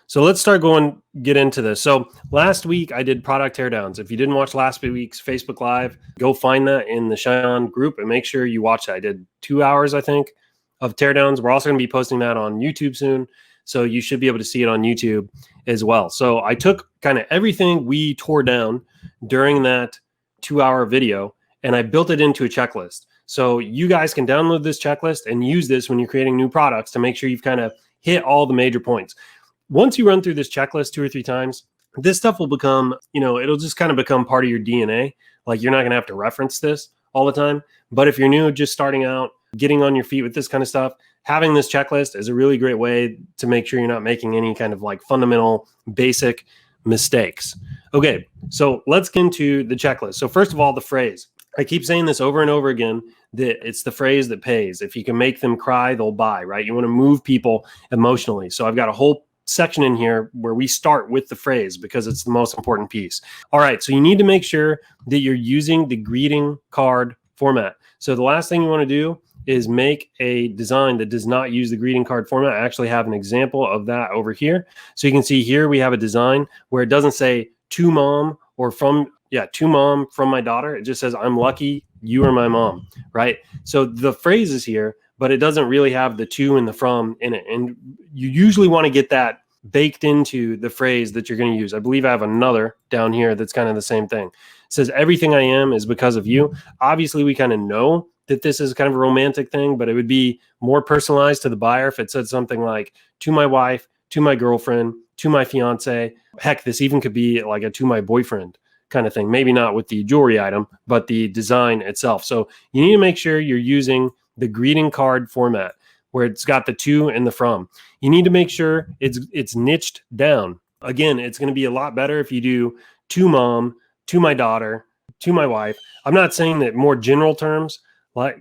So let's get into this. So last week I did product teardowns. If you didn't watch last week's Facebook Live, go find that in the ShineOn group and make sure you watch that. I did 2 hours, I think, of teardowns. We're also going to be posting that on YouTube soon. So you should be able to see it on YouTube as well. So I took kind of everything we tore down during that 2-hour video and I built it into a checklist. So you guys can download this checklist and use this when you're creating new products to make sure you've kind of hit all the major points. Once you run through this checklist 2 or 3 times, this stuff will become, it'll just kind of become part of your DNA. Like you're not going to have to reference this all the time. But if you're new, just starting out, getting on your feet with this kind of stuff, having this checklist is a really great way to make sure you're not making any kind of like fundamental basic mistakes. Okay, so let's get into the checklist. So first of all, the phrase. I keep saying this over and over again, that it's the phrase that pays. If you can make them cry, they'll buy, right? You want to move people emotionally. So I've got a whole section in here where we start with the phrase because it's the most important piece. All right, so you need to make sure that you're using the greeting card format. So the last thing you want to do is make a design that does not use the greeting card format. I actually have an example of that over here. So you can see here we have a design where it doesn't say to mom or to mom from my daughter. It just says, I'm lucky you are my mom, right? So the phrase is here, but it doesn't really have the to and the from in it. And you usually want to get that baked into the phrase that you're going to use. I believe I have another down here that's kind of the same thing. It says, everything I am is because of you. Obviously, we kind of know that this is kind of a romantic thing, but it would be more personalized to the buyer if it said something like, to my wife, to my girlfriend, to my fiance. Heck, this even could be like a to my boyfriend kind of thing. Maybe not with the jewelry item, but the design itself. So you need to make sure you're using the greeting card format where it's got the to and the from. You need to make sure it's niched down. Again, it's going to be a lot better if you do to mom, to my daughter, to my wife. I'm not saying that more general terms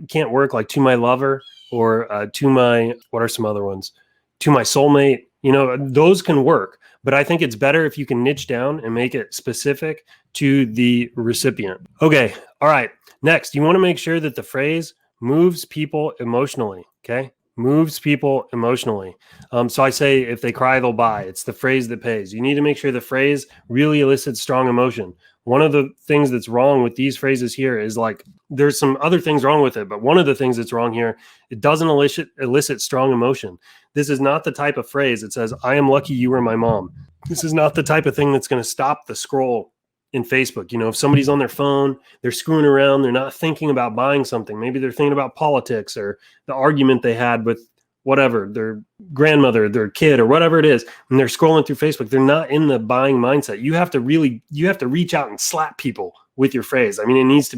can't work, like to my lover or to my, what are some other ones? To my soulmate. Those can work. But I think it's better if you can niche down and make it specific to the recipient. Okay. All right. Next, you want to make sure that the phrase moves people emotionally. Okay. Moves people emotionally. So I say, if they cry, they'll buy. It's the phrase that pays. You need to make sure the phrase really elicits strong emotion. One of the things that's wrong with these phrases here is like, there's some other things wrong with it, but one of the things that's wrong here, it doesn't elicit strong emotion. This is not the type of phrase that says, I am lucky you were my mom. This is not the type of thing that's going to stop the scroll in Facebook. If somebody's on their phone, they're screwing around, they're not thinking about buying something. Maybe they're thinking about politics or the argument they had with whatever, their grandmother, their kid, or whatever it is, and they're scrolling through Facebook. They're not in the buying mindset. You have to reach out and slap people with your phrase. I mean, it needs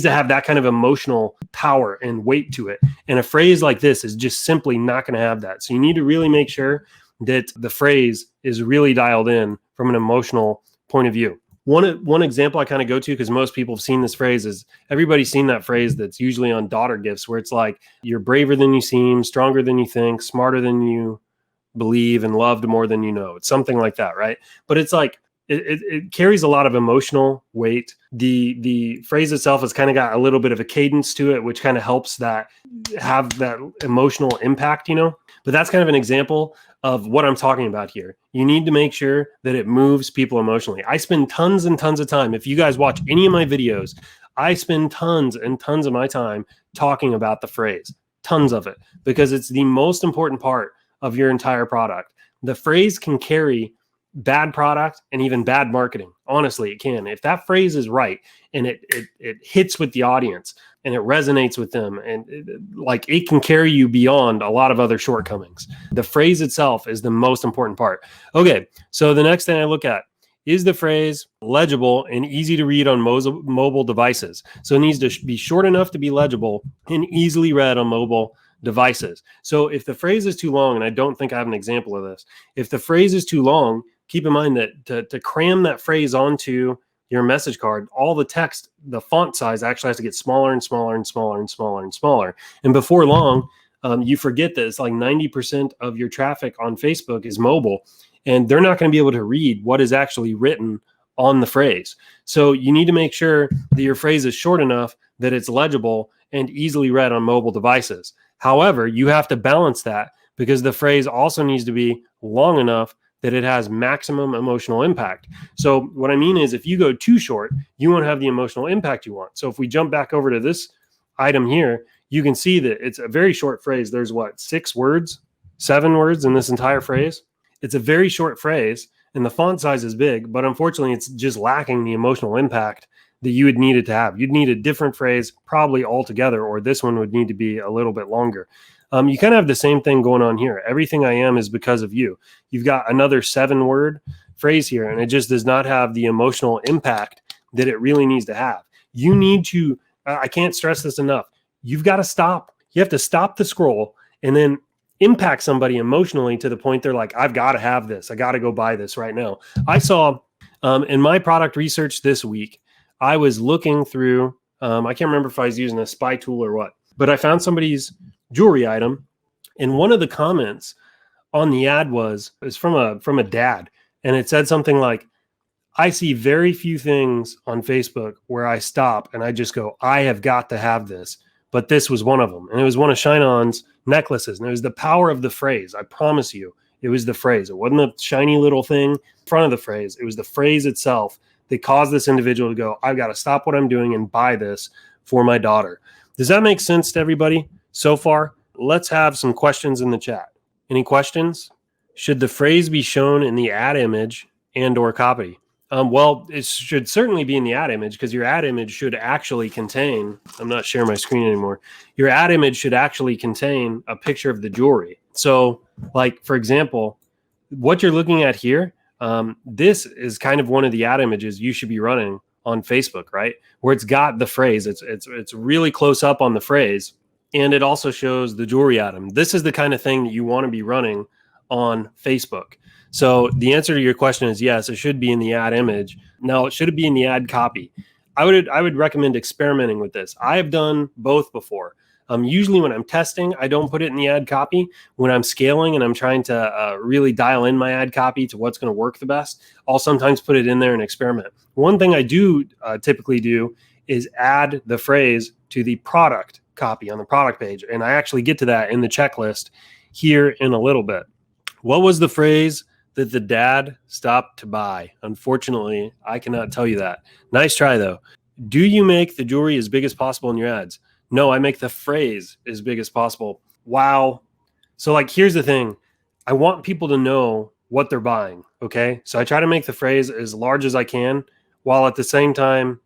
to have that kind of emotional power and weight to it. And a phrase like this is just simply not going to have that. So you need to really make sure that the phrase is really dialed in from an emotional point of view. One example I kind of go to, because most people have seen this phrase, is everybody's seen that phrase that's usually on daughter gifts, where it's like, you're braver than you seem, stronger than you think, smarter than you believe, and loved more than you know. It's something like that, right? But it's like, it carries a lot of emotional weight. The phrase itself has kind of got a little bit of a cadence to it, which kind of helps that have that emotional impact, But that's kind of an example of what I'm talking about here. You need to make sure that it moves people emotionally. I spend tons and tons of time. If you guys watch any of my videos, I spend tons and tons of my time talking about the phrase, tons of it, because it's the most important part of your entire product. The phrase can carry bad product and even bad marketing. Honestly, it can. If that phrase is right and it hits with the audience and it resonates with them, and it can carry you beyond a lot of other shortcomings. The phrase itself is the most important part. Okay, so the next thing I look at is the phrase legible and easy to read on mobile devices. So it needs to be short enough to be legible and easily read on mobile devices. So if the phrase is too long, and I don't think I have an example of this, if the phrase is too long, keep in mind that to cram that phrase onto your message card, all the text, the font size actually has to get smaller and smaller and smaller and smaller and smaller. And before long, you forget that it's like 90% of your traffic on Facebook is mobile, and they're not going to be able to read what is actually written on the phrase. So you need to make sure that your phrase is short enough that it's legible and easily read on mobile devices. However, you have to balance that because the phrase also needs to be long enough that it has maximum emotional impact. So what I mean is if you go too short, you won't have the emotional impact you want. So if we jump back over to this item here, you can see that it's a very short phrase. There's 6 words, 7 words in this entire phrase. It's a very short phrase and the font size is big, but unfortunately it's just lacking the emotional impact that you would need it to have. You'd need a different phrase probably altogether, or this one would need to be a little bit longer. You kind of have the same thing going on here. Everything I am is because of you. You've got another 7-word phrase here, and it just does not have the emotional impact that it really needs to have. You need to, I can't stress this enough. You've got to stop. You have to stop the scroll and then impact somebody emotionally to the point they're like, I've got to have this. I got to go buy this right now. I saw in my product research this week, I was looking through, I can't remember if I was using a spy tool or what, but I found somebody's jewelry item. And one of the comments on the ad was from a dad. And it said something like, I see very few things on Facebook where I stop and I just go, I have got to have this. But this was one of them. And it was one of ShineOn's necklaces. And it was the power of the phrase. I promise you, it was the phrase. It wasn't a shiny little thing in front of the phrase. It was the phrase itself that caused this individual to go, I've got to stop what I'm doing and buy this for my daughter. Does that make sense to everybody so far? Let's have some questions in the chat. Any questions? Should the phrase be shown in the ad image and or copy? Well, it should certainly be in the ad image because your ad image should actually contain, I'm not sharing my screen anymore. Your ad image should actually contain a picture of the jewelry. So like, for example, what you're looking at here, this is kind of one of the ad images you should be running on Facebook, right? Where it's got the phrase, it's really close up on the phrase, and it also shows the jewelry item. This is the kind of thing that you want to be running on Facebook. So the answer to your question is yes, it should be in the ad image. Now, should it be in the ad copy? I would recommend experimenting with this. I have done both before. Usually when I'm testing, I don't put it in the ad copy. When I'm scaling and I'm trying to really dial in my ad copy to what's going to work the best, I'll sometimes put it in there and experiment. One thing I do typically do is add the phrase to the product copy on the product page. And I actually get to that in the checklist here in a little bit. What was the phrase that the dad stopped to buy? Unfortunately, I cannot tell you that. Nice try though. Do you make the jewelry as big as possible in your ads? No, I make the phrase as big as possible. Wow. So like, here's the thing. I want people to know what they're buying. Okay. So I try to make the phrase as large as I can while at the same time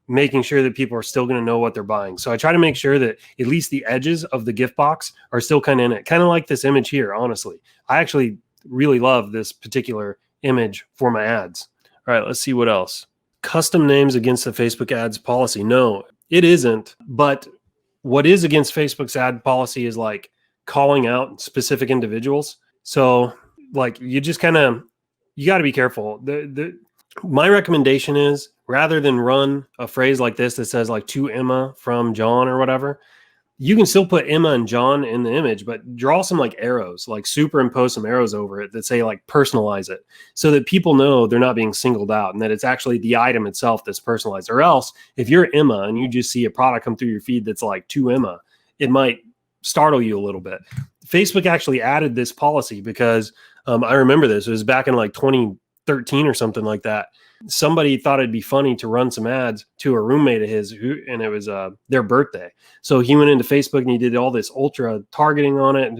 making sure that people are still going to know what they're buying. So I try to make sure that at least the edges of the gift box are still kind of in it. Kind of like this image here, honestly. I actually really love this particular image for my ads. All right, let's see what else. Custom names against the Facebook ads policy. No, it isn't. But what is against Facebook's ad policy is like calling out specific individuals. So like you just kind of, you got to be careful. My recommendation is rather than run a phrase like this that says like to Emma from John or whatever, you can still put Emma and John in the image, but draw some like arrows, like superimpose some arrows over it that say like personalize it so that people know they're not being singled out and that it's actually the item itself that's personalized. Or else if you're Emma and you just see a product come through your feed that's like to Emma, it might startle you a little bit. Facebook actually added this policy because I remember this. It was back in like 2013 or something like that. Somebody thought it'd be funny to run some ads to a roommate of his and it was their birthday. So he went into Facebook and he did all this ultra targeting on it,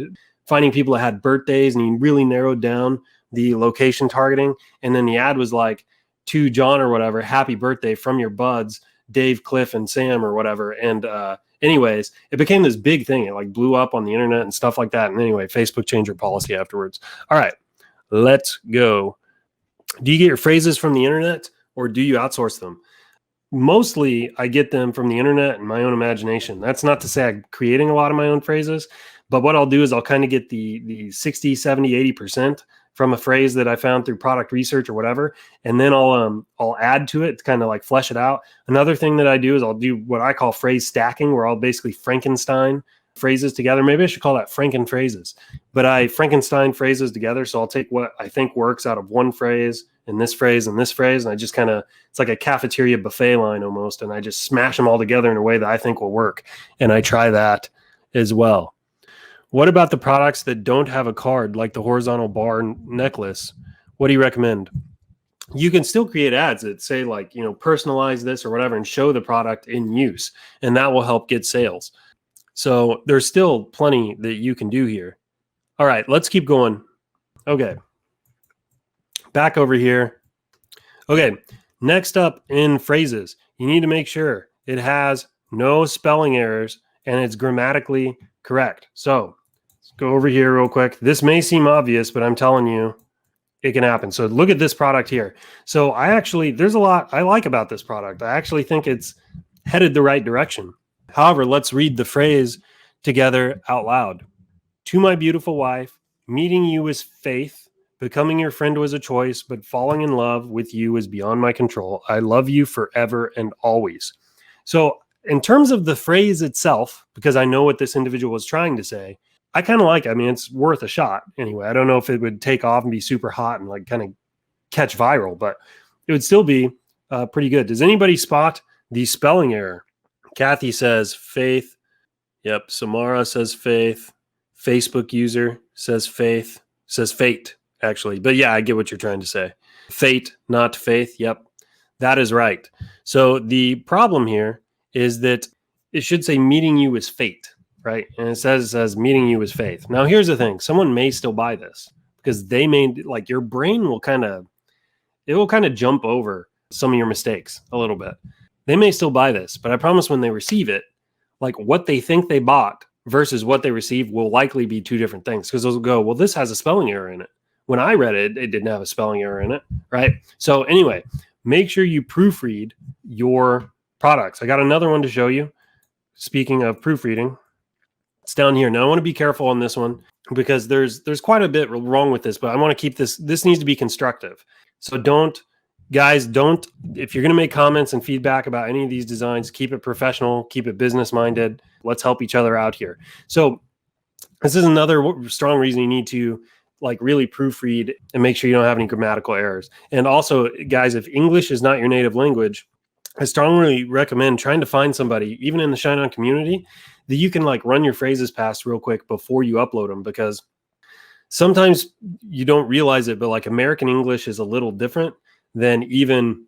finding people that had birthdays, and he really narrowed down the location targeting. And then the ad was like, to John or whatever, happy birthday from your buds, Dave, Cliff, and Sam or whatever. And anyways, it became this big thing. It like blew up on the internet and stuff like that. And anyway, Facebook changed their policy afterwards. All right, let's go. Do you get your phrases from the internet or do you outsource them? Mostly I get them from the internet and my own imagination. That's not to say I'm creating a lot of my own phrases, but what I'll do is I'll kind of get the 60, 70, 80% from a phrase that I found through product research or whatever. And then I'll add to it to kind of like flesh it out. Another thing that I do is I'll do what I call phrase stacking, where I'll basically Frankenstein phrases together. Maybe I should call that Franken phrases, but I Frankenstein phrases together. So I'll take what I think works out of one phrase and this phrase and this phrase. And I just kind of, it's like a cafeteria buffet line almost. And I just smash them all together in a way that I think will work. And I try that as well. What about the products that don't have a card, like the horizontal bar necklace? What do you recommend? You can still create ads that say like, personalize this or whatever and show the product in use, and that will help get sales. So there's still plenty that you can do here. All right, let's keep going. Okay. Back over here. Okay. Next up in phrases, you need to make sure it has no spelling errors and it's grammatically correct. So let's go over here real quick. This may seem obvious, but I'm telling you, it can happen. So look at this product here. So there's a lot I like about this product. I actually think it's headed the right direction. However, let's read the phrase together out loud. To my beautiful wife, meeting you is faith. Becoming your friend was a choice, but falling in love with you is beyond my control. I love you forever and always. So in terms of the phrase itself, because I know what this individual was trying to say, I kind of like it. I mean, it's worth a shot anyway. I don't know if it would take off and be super hot and like kind of catch viral, but it would still be pretty good. Does anybody spot the spelling error? Kathy says faith. Yep. Samara says faith. Facebook user says faith. Says fate, actually. But yeah, I get what you're trying to say. Fate, not faith. Yep. That is right. So the problem here is that it should say meeting you is fate. Right. And it says meeting you is faith. Now, here's the thing. Someone may still buy this because they may, like, your brain will kind of jump over some of your mistakes a little bit. They may still buy this, but I promise when they receive it, like what they think they bought versus what they receive will likely be two different things, because they'll go, well, this has a spelling error in it. When I read it, it didn't have a spelling error in it. Right. So anyway, make sure you proofread your products. I got another one to show you. Speaking of proofreading, it's down here. Now I want to be careful on this one because there's quite a bit wrong with this, but I want to keep this needs to be constructive. So guys, if you're going to make comments and feedback about any of these designs, keep it professional, keep it business minded. Let's help each other out here. So this is another strong reason you need to like really proofread and make sure you don't have any grammatical errors. And also, guys, if English is not your native language, I strongly recommend trying to find somebody, even in the ShineOn community, that you can like run your phrases past real quick before you upload them, because sometimes you don't realize it, but like American English is a little different than even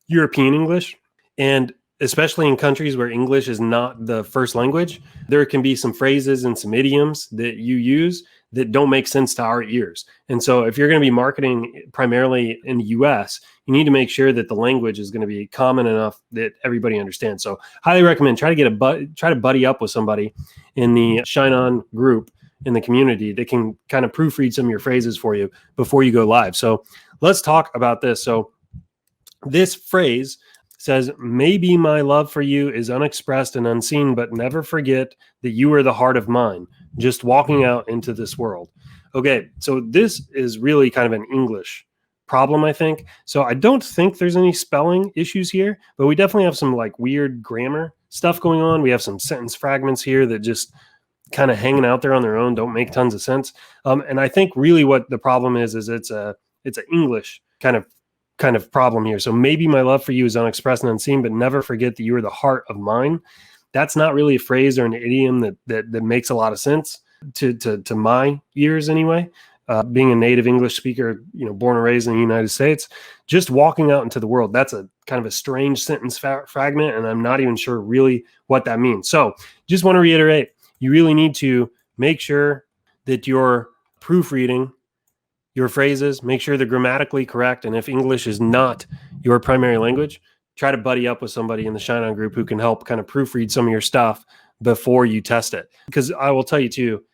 European English. And especially in countries where English is not the first language, there can be some phrases and some idioms that you use that don't make sense to our ears. And so if you're going to be marketing primarily in the US, you need to make sure that the language is going to be common enough that everybody understands. So highly recommend try to buddy up with somebody in the ShineOn group in the community that can kind of proofread some of your phrases for you before you go live. So let's talk about this. So this phrase says, maybe my love for you is unexpressed and unseen, but never forget that you are the heart of mine, just walking out into this world. Okay, so this is really kind of an English problem, I think. So I don't think there's any spelling issues here, but we definitely have some like weird grammar stuff going on. We have some sentence fragments here that just kind of hanging out there on their own, don't make tons of sense. And I think really what the problem is it's an English kind of problem here. So maybe my love for you is unexpressed and unseen, but never forget that you are the heart of mine. That's not really a phrase or an idiom that makes a lot of sense to my ears anyway. Being a native English speaker, born and raised in the United States, just walking out into the world, that's a kind of a strange sentence fragment, and I'm not even sure really what that means. So just want to reiterate, you really need to make sure that you're proofreading your phrases, make sure they're grammatically correct. And if English is not your primary language, try to buddy up with somebody in the ShineOn group who can help kind of proofread some of your stuff before you test it. Because I will tell you too,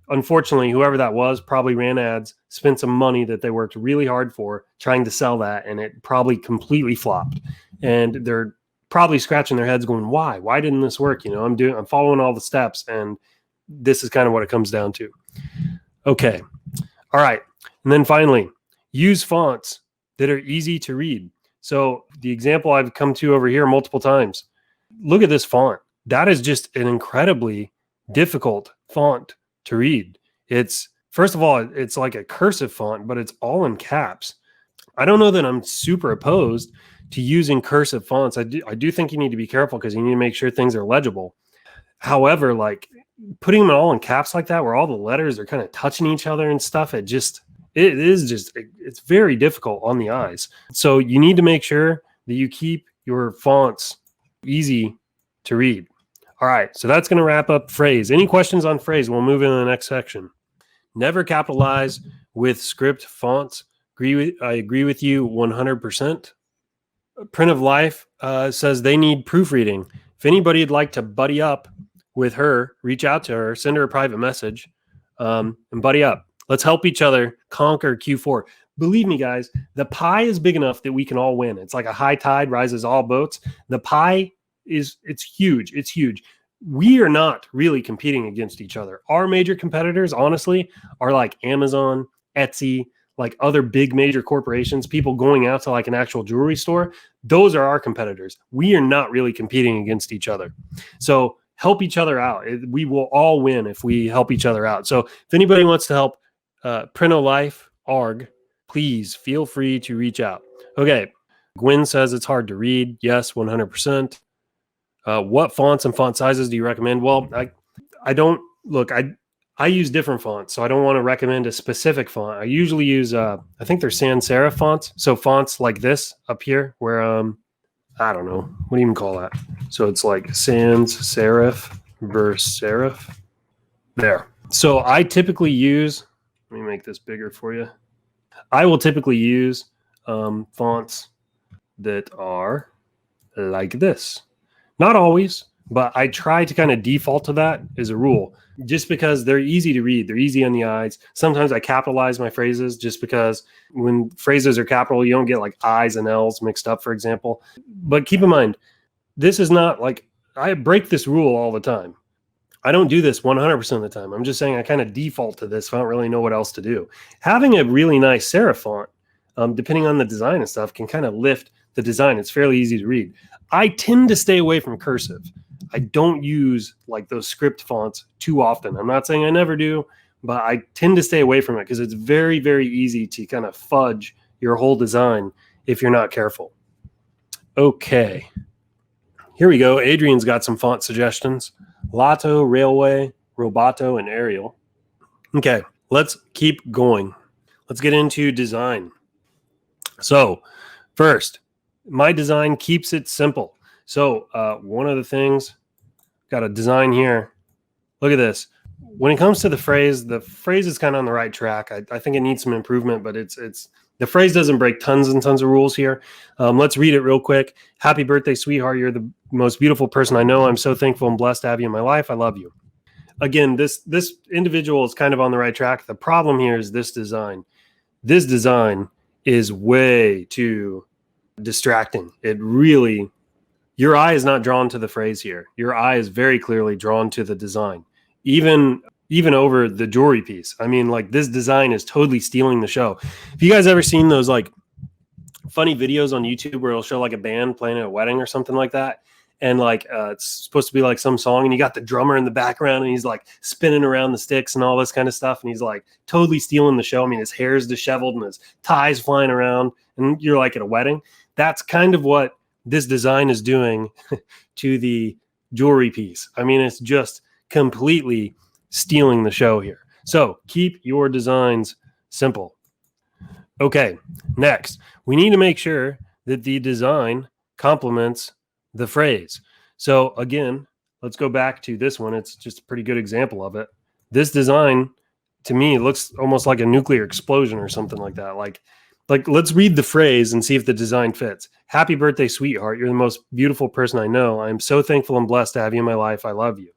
unfortunately, whoever that was probably ran ads, spent some money that they worked really hard for trying to sell that, and it probably completely flopped. And they're probably scratching their heads going, why didn't this work? I'm following all the steps, and this is kind of what it comes down to. Okay. All right. And then finally, use fonts that are easy to read. So the example I've come to over here multiple times, look at this font. That is just an incredibly difficult font to read. First of all, it's like a cursive font, but it's all in caps. I don't know that I'm super opposed to using cursive fonts. I do think you need to be careful because you need to make sure things are legible. However, like putting them all in caps like that, where all the letters are kind of touching each other and stuff, it's very difficult on the eyes. So you need to make sure that you keep your fonts easy to read. All right, so that's going to wrap up phrase. Any questions on phrase? We'll move into the next section. Never capitalize with script fonts. I agree with you 100%. Print of Life says they need proofreading. If anybody would like to buddy up with her, reach out to her, send her a private message, and buddy up. Let's help each other conquer Q4. Believe me, guys, the pie is big enough that we can all win. It's like a high tide rises all boats. The pie it's huge. It's huge. We are not really competing against each other. Our major competitors, honestly, are like Amazon, Etsy, like other big major corporations, people going out to like an actual jewelry store. Those are our competitors. We are not really competing against each other. So help each other out. We will all win if we help each other out. So if anybody wants to help Printolife ARG, please feel free to reach out. Okay. Gwen says it's hard to read. Yes, 100%. What fonts and font sizes do you recommend? Well, I don't look, I use different fonts, so I don't want to recommend a specific font. I usually use, I think they're sans serif fonts. So fonts like this up here where, I don't know, what do you even call that? So it's like sans serif versus serif there. So I typically use, let me make this bigger for you. I will typically use fonts that are like this. Not always, but I try to kind of default to that as a rule, just because they're easy to read. They're easy on the eyes. Sometimes I capitalize my phrases just because when phrases are capital, you don't get like I's and L's mixed up, for example. But keep in mind, this is not like I break this rule all the time. I don't do this 100% of the time. I'm just saying I kind of default to this if I don't really know what else to do. Having a really nice serif font, depending on the design and stuff, can kind of lift the design. It's fairly easy to read. I tend to stay away from cursive. I don't use like those script fonts too often. I'm not saying I never do, but I tend to stay away from it because it's very, very easy to kind of fudge your whole design if you're not careful. Okay. Here we go. Adrian's got some font suggestions. Lotto, Railway, Roboto, and Arial. Okay, let's keep going. Let's get into design. So first, my design keeps it simple. So one of the things, got a design here. Look at this. When it comes to the phrase is kind of on the right track. I think it needs some improvement, but it's the phrase doesn't break tons and tons of rules here. Let's read it real quick. Happy birthday, sweetheart. You're the most beautiful person I know. I'm so thankful and blessed to have you in my life. I love you. Again, this individual is kind of on the right track. The problem here is this design. This design is way too distracting. It really, your eye is not drawn to the phrase here. Your eye is very clearly drawn to the design, even over the jewelry piece. I mean, like this design is totally stealing the show. Have you guys ever seen those like funny videos on YouTube where it'll show like a band playing at a wedding or something like that? And like it's supposed to be like some song and you got the drummer in the background and he's like spinning around the sticks and all this kind of stuff. And he's like totally stealing the show. I mean, his hair's disheveled and his tie's flying around and you're like at a wedding. That's kind of what this design is doing to the jewelry piece. I mean, it's just completely stealing the show here. So keep your designs simple. Okay, next, we need to make sure that the design complements the phrase. So again, let's go back to this one. It's just a pretty good example of it. This design, to me, looks almost like a nuclear explosion or something like that. Like let's read the phrase and see if the design fits. Happy birthday, sweetheart. You're the most beautiful person I know. I'm so thankful and blessed to have you in my life. I love you.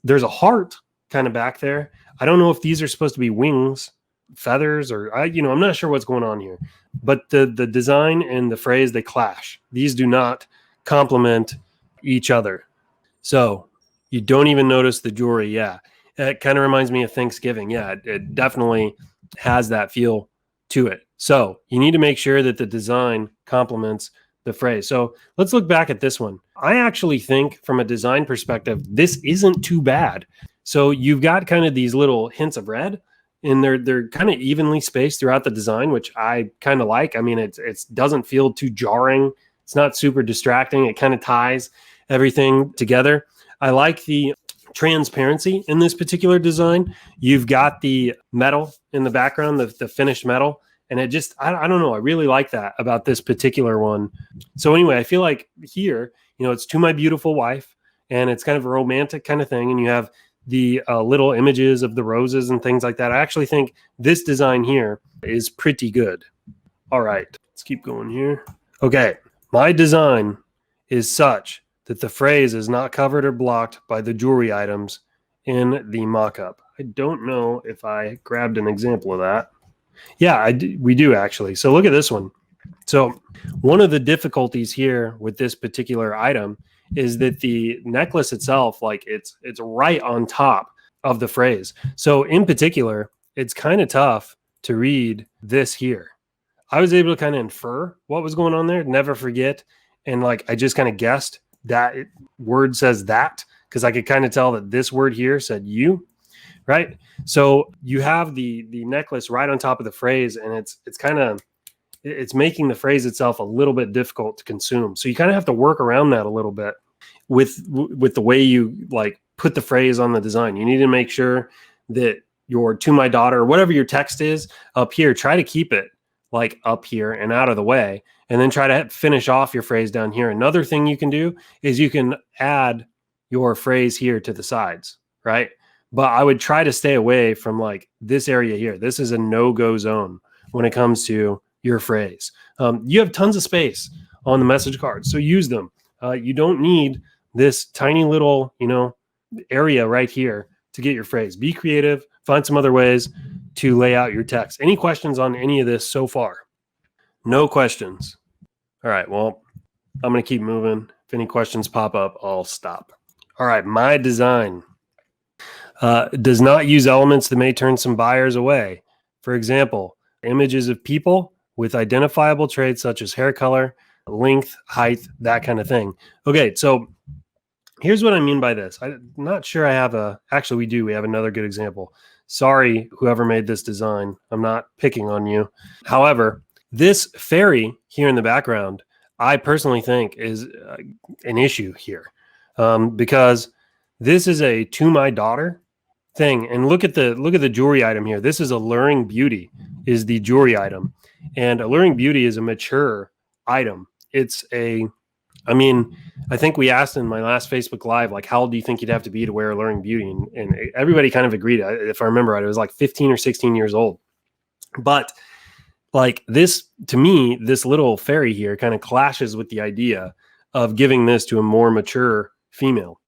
There's a heart kind of back there. I don't know if these are supposed to be wings, feathers, or I'm not sure what's going on here. But the design and the phrase, they clash. These do not complement each other. So you don't even notice the jewelry. Yeah. It kind of reminds me of Thanksgiving. Yeah, it definitely has that feel to it. So you need to make sure that the design complements the phrase. So let's look back at this one. I actually think from a design perspective, this isn't too bad. So you've got kind of these little hints of red and they're kind of evenly spaced throughout the design, which I kind of like. I mean, it doesn't feel too jarring. It's not super distracting. It kind of ties everything together. I like the transparency in this particular design. You've got the metal in the background, the finished metal. And it just, I don't know. I really like that about this particular one. So anyway, I feel like here, it's to my beautiful wife, and it's kind of a romantic kind of thing. And you have the little images of the roses and things like that. I actually think this design here is pretty good. All right, let's keep going here. Okay, my design is such that the phrase is not covered or blocked by the jewelry items in the mock-up. I don't know if I grabbed an example of that. Yeah, we do actually. So look at this one. So one of the difficulties here with this particular item is that the necklace itself, like it's right on top of the phrase. So in particular, it's kind of tough to read this here. I was able to kind of infer what was going on there, never forget. And like, I just kind of guessed that word says that, because I could kind of tell that this word here said you, right? So you have the necklace right on top of the phrase, and it's making the phrase itself a little bit difficult to consume. So you kind of have to work around that a little bit with the way you like put the phrase on the design. You need to make sure that your "to my daughter" or whatever your text is up here, try to keep it like up here and out of the way, and then try to finish off your phrase down here. Another thing you can do is you can add your phrase here to the sides, right? But I would try to stay away from like this area here. This is a no-go zone when it comes to your phrase. You have tons of space on the message cards, so use them. You don't need this tiny little, area right here to get your phrase. Be creative, find some other ways to lay out your text. Any questions on any of this so far? No questions. All right, well, I'm going to keep moving. If any questions pop up, I'll stop. All right, my design does not use elements that may turn some buyers away. For example, images of people with identifiable traits such as hair color, length, height, that kind of thing. Okay, so here's what I mean by this. I'm not sure I have actually we do. We have another good example. Sorry, whoever made this design. I'm not picking on you. However, this fairy here in the background, I personally think is an issue here because this is a "to my daughter" thing. And look at the jewelry item here. This is Alluring Beauty is the jewelry item, and Alluring Beauty is a mature item. I think we asked in my last Facebook Live, like, how old do you think you'd have to be to wear Alluring Beauty? And everybody kind of agreed. If I remember right, it was like 15 or 16 years old. But like this, to me, this little fairy here kind of clashes with the idea of giving this to a more mature female.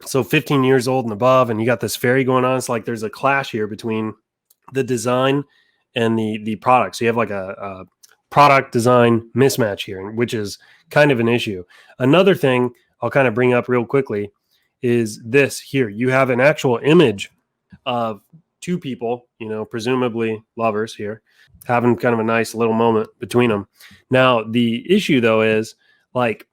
So 15 years old and above, and you got this fairy going on. It's like there's a clash here between the design and the product. So you have like a product design mismatch here, which is kind of an issue. Another thing I'll kind of bring up real quickly is this here. You have an actual image of two people, presumably lovers here, having kind of a nice little moment between them. Now, the issue though is like,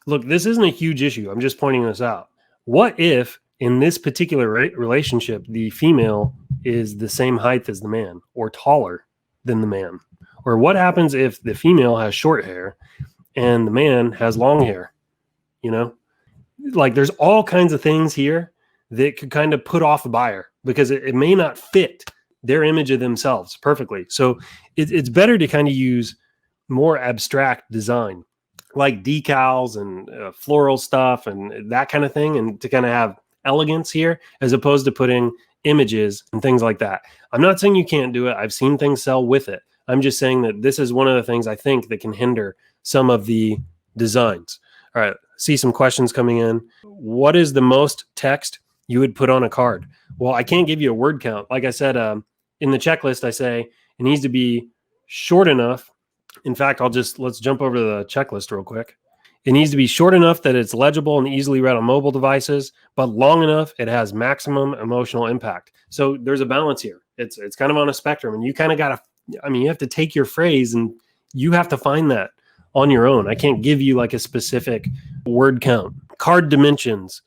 look, this isn't a huge issue. I'm just pointing this out. What if in this particular relationship, the female is the same height as the man or taller than the man? Or what happens if the female has short hair and the man has long hair? Like there's all kinds of things here that could kind of put off a buyer because it may not fit their image of themselves perfectly. So it's better to kind of use more abstract design like decals and floral stuff and that kind of thing, and to kind of have elegance here as opposed to putting images and things like that. I'm not saying you can't do it. I've seen things sell with it. I'm just saying that this is one of the things I think that can hinder some of the designs. All right, see some questions coming in. What is the most text you would put on a card? Well, I can't give you a word count. Like I said, in the checklist, I say it needs to be short enough. In fact, let's jump over to the checklist real quick. It needs to be short enough that it's legible and easily read on mobile devices, but long enough it has maximum emotional impact. So there's a balance here. It's kind of on a spectrum, and you kind of got to, you have to take your phrase and you have to find that on your own. I can't give you like a specific word count. Card dimensions,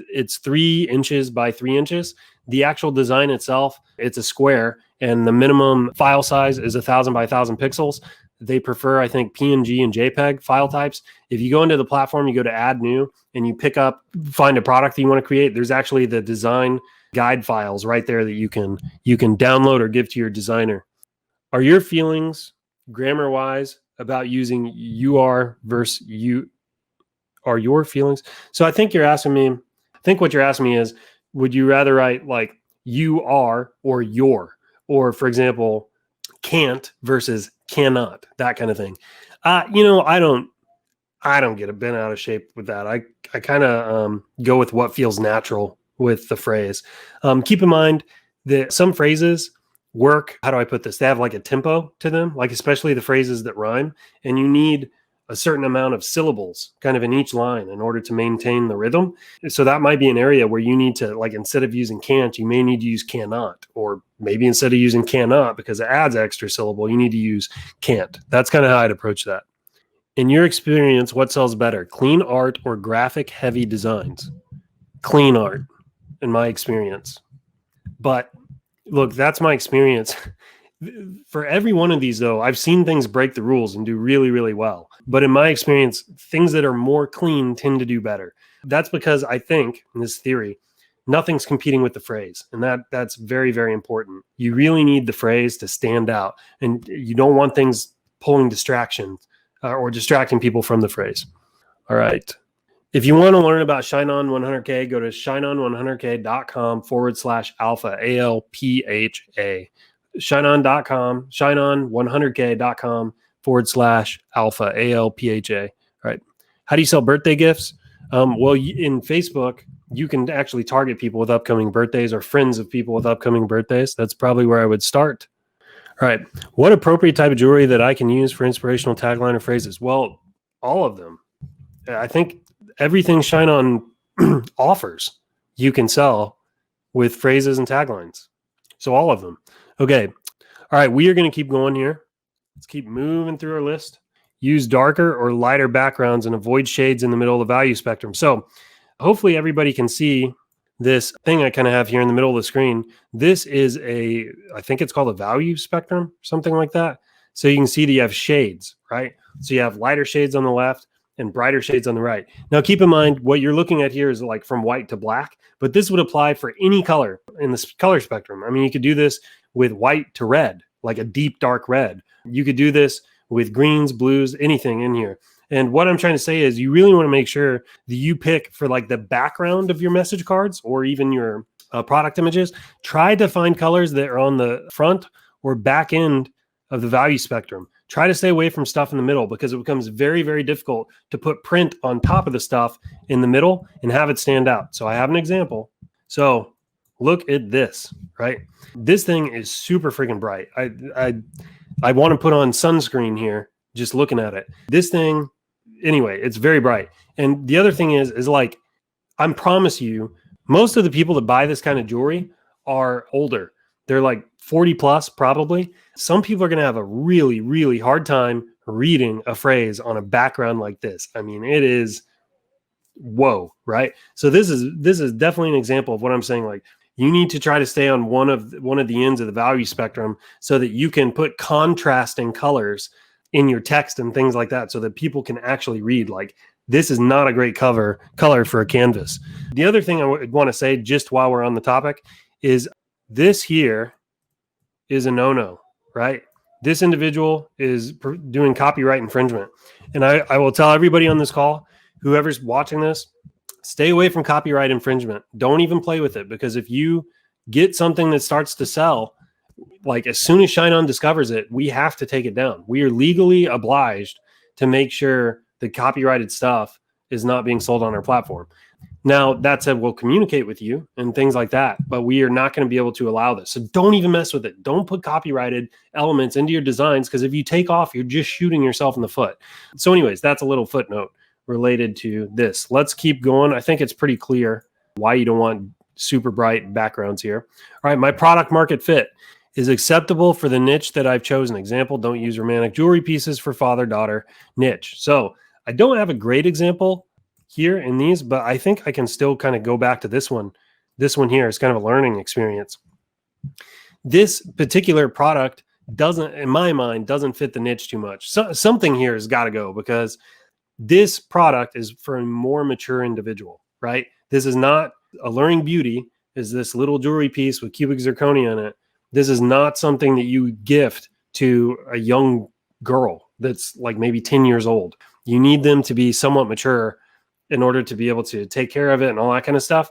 it's 3 inches by 3 inches. The actual design itself, it's a square, and the minimum file size is 1,000 by 1,000 pixels. they prefer, I think, PNG and JPEG file types. If you go into the platform, you go to add new and you find a product that you want to create. There's actually the design guide files right there that you can download or give to your designer. Are your feelings grammar wise about using UR versus you? Are your feelings? So I think what you're asking me is, would you rather write like you are or your, or for example, can't versus cannot, that kind of thing. I don't get a bent out of shape with that. I kind of go with what feels natural with the phrase. Keep in mind that some phrases work. How do I put this? They have like a tempo to them, like especially the phrases that rhyme, and you need a certain amount of syllables kind of in each line in order to maintain the rhythm. So that might be an area where you need to, like, instead of using can't, you may need to use cannot, or maybe instead of using cannot because it adds extra syllable, you need to use can't. That's kind of how I'd approach that. In your experience, what sells better, clean art or graphic heavy designs? Clean art, in my experience. But look, that's my experience. For every one of these, though, I've seen things break the rules and do really, really well. But in my experience, things that are more clean tend to do better. That's because I think, in this theory, nothing's competing with the phrase. And that's very, very important. You really need the phrase to stand out. And you don't want things pulling distractions or distracting people from the phrase. All right. If you want to learn about ShineOn 100K, go to shineon100k.com/alpha, ALPHA. ShineOn.com, ShineOn100k.com/alpha, ALPHA. All right. How do you sell birthday gifts? Well, in Facebook, you can actually target people with upcoming birthdays or friends of people with upcoming birthdays. That's probably where I would start. All right. What appropriate type of jewelry that I can use for inspirational tagline or phrases? Well, all of them. I think everything ShineOn offers, you can sell with phrases and taglines. So all of them. Okay. All right. We are going to keep going here. Let's keep moving through our list. Use darker or lighter backgrounds and avoid shades in the middle of the value spectrum. So hopefully everybody can see this thing I kind of have here in the middle of the screen. This is I think it's called a value spectrum, something like that. So you can see that you have shades, right? So you have lighter shades on the left and brighter shades on the right. Now, keep in mind, what you're looking at here is like from white to black, but this would apply for any color in this color spectrum. I mean, you could do this with white to red, like a deep, dark red. You could do this with greens, blues, anything in here. And what I'm trying to say is you really want to make sure that you pick for like the background of your message cards or even your product images. Try to find colors that are on the front or back end of the value spectrum. Try to stay away from stuff in the middle because it becomes very, very difficult to put print on top of the stuff in the middle and have it stand out. So I have an example. So look at this, right? This thing is super freaking bright. I want to put on sunscreen here just looking at it. This thing, anyway, it's very bright. And the other thing is like, I promise you, most of the people that buy this kind of jewelry are older. They're like 40 plus probably. Some people are going to have a really, really hard time reading a phrase on a background like this. I mean, it is whoa, right? So this is definitely an example of what I'm saying. Like, you need to try to stay on one of the ends of the value spectrum so that you can put contrasting colors in your text and things like that so that people can actually read. Like, this is not a great color for a canvas. The other thing I would want to say just while we're on the topic is this here is a no-no, right? This individual is doing copyright infringement. And I will tell everybody on this call, whoever's watching this, stay away from copyright infringement. Don't even play with it, because if you get something that starts to sell, like as soon as ShineOn discovers it, we have to take it down. We are legally obliged to make sure the copyrighted stuff is not being sold on our platform. Now, that said, we'll communicate with you and things like that, but we are not going to be able to allow this. So don't even mess with it. Don't put copyrighted elements into your designs, because if you take off, you're just shooting yourself in the foot. So anyways, that's a little footnote related to this. Let's keep going. I think it's pretty clear why you don't want super bright backgrounds here. All right, my product market fit is acceptable for the niche that I've chosen. Example, don't use romantic jewelry pieces for father-daughter niche. So I don't have a great example here in these, but I think I can still kind of go back to this one. This one here is kind of a learning experience. This particular product doesn't, in my mind, doesn't fit the niche too much. So something here has got to go, because this product is for a more mature individual, right? This is not Alluring Beauty is this little jewelry piece with cubic zirconia in it. This is not something that you gift to a young girl that's like maybe 10 years old. You need them to be somewhat mature in order to be able to take care of it and all that kind of stuff.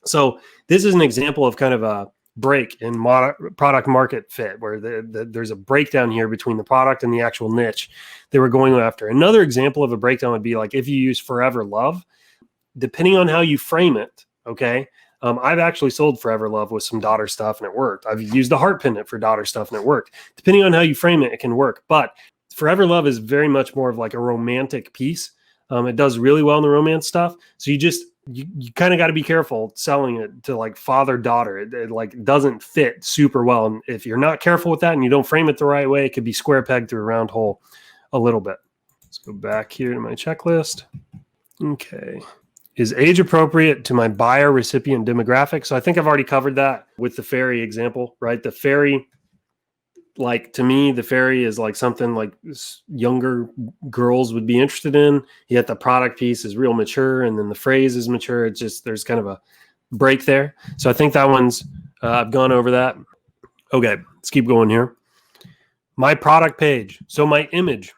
So this is an example of kind of a break in product market fit, where there's a breakdown here between the product and the actual niche they were going after. Another example of a breakdown would be like if you use Forever Love, depending on how you frame it. Okay. I've actually sold Forever Love with some daughter stuff and it worked. I've used a heart pendant for daughter stuff and it worked. Depending on how you frame it, it can work. But Forever Love is very much more of like a romantic piece. It does really well in the romance stuff. So you kind of got to be careful selling it to like father-daughter. It like doesn't fit super well. And if you're not careful with that and you don't frame it the right way, it could be square peg through a round hole a little bit. Let's go back here to my checklist. Okay. Is age appropriate to my buyer recipient demographic? So I think I've already covered that with the fairy example, right? The fairy, like to me, the fairy is like something like younger girls would be interested in. Yet the product piece is real mature, and then the phrase is mature. It's just there's kind of a break there. So I think that one's I've gone over that. Okay, let's keep going here. My product page. So my image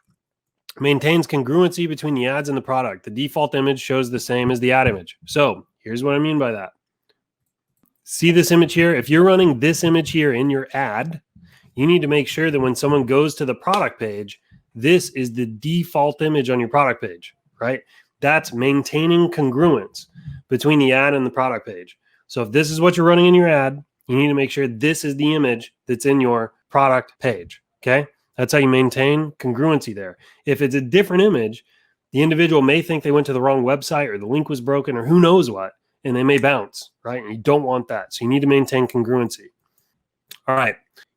maintains congruency between the ads and the product. The default image shows the same as the ad image. So here's what I mean by that. See this image here? If you're running this image here in your ad, you need to make sure that when someone goes to the product page, this is the default image on your product page, right? That's maintaining congruence between the ad and the product page. So if this is what you're running in your ad, you need to make sure this is the image that's in your product page, okay? That's how you maintain congruency there. If it's a different image, the individual may think they went to the wrong website or the link was broken or who knows what, and they may bounce, right? And you don't want that. So you need to maintain congruency. All right.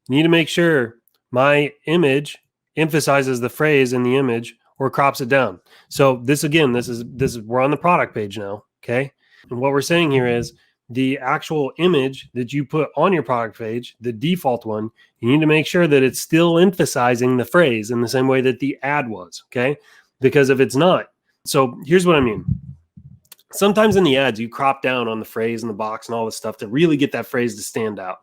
You need to make sure my image emphasizes the phrase in the image or crops it down. So this is we're on the product page now, okay? And what we're saying here is the actual image that you put on your product page, the default one, you need to make sure that it's still emphasizing the phrase in the same way that the ad was, okay? Because if it's not, so here's what I mean. Sometimes in the ads, you crop down on the phrase and the box and all this stuff to really get that phrase to stand out.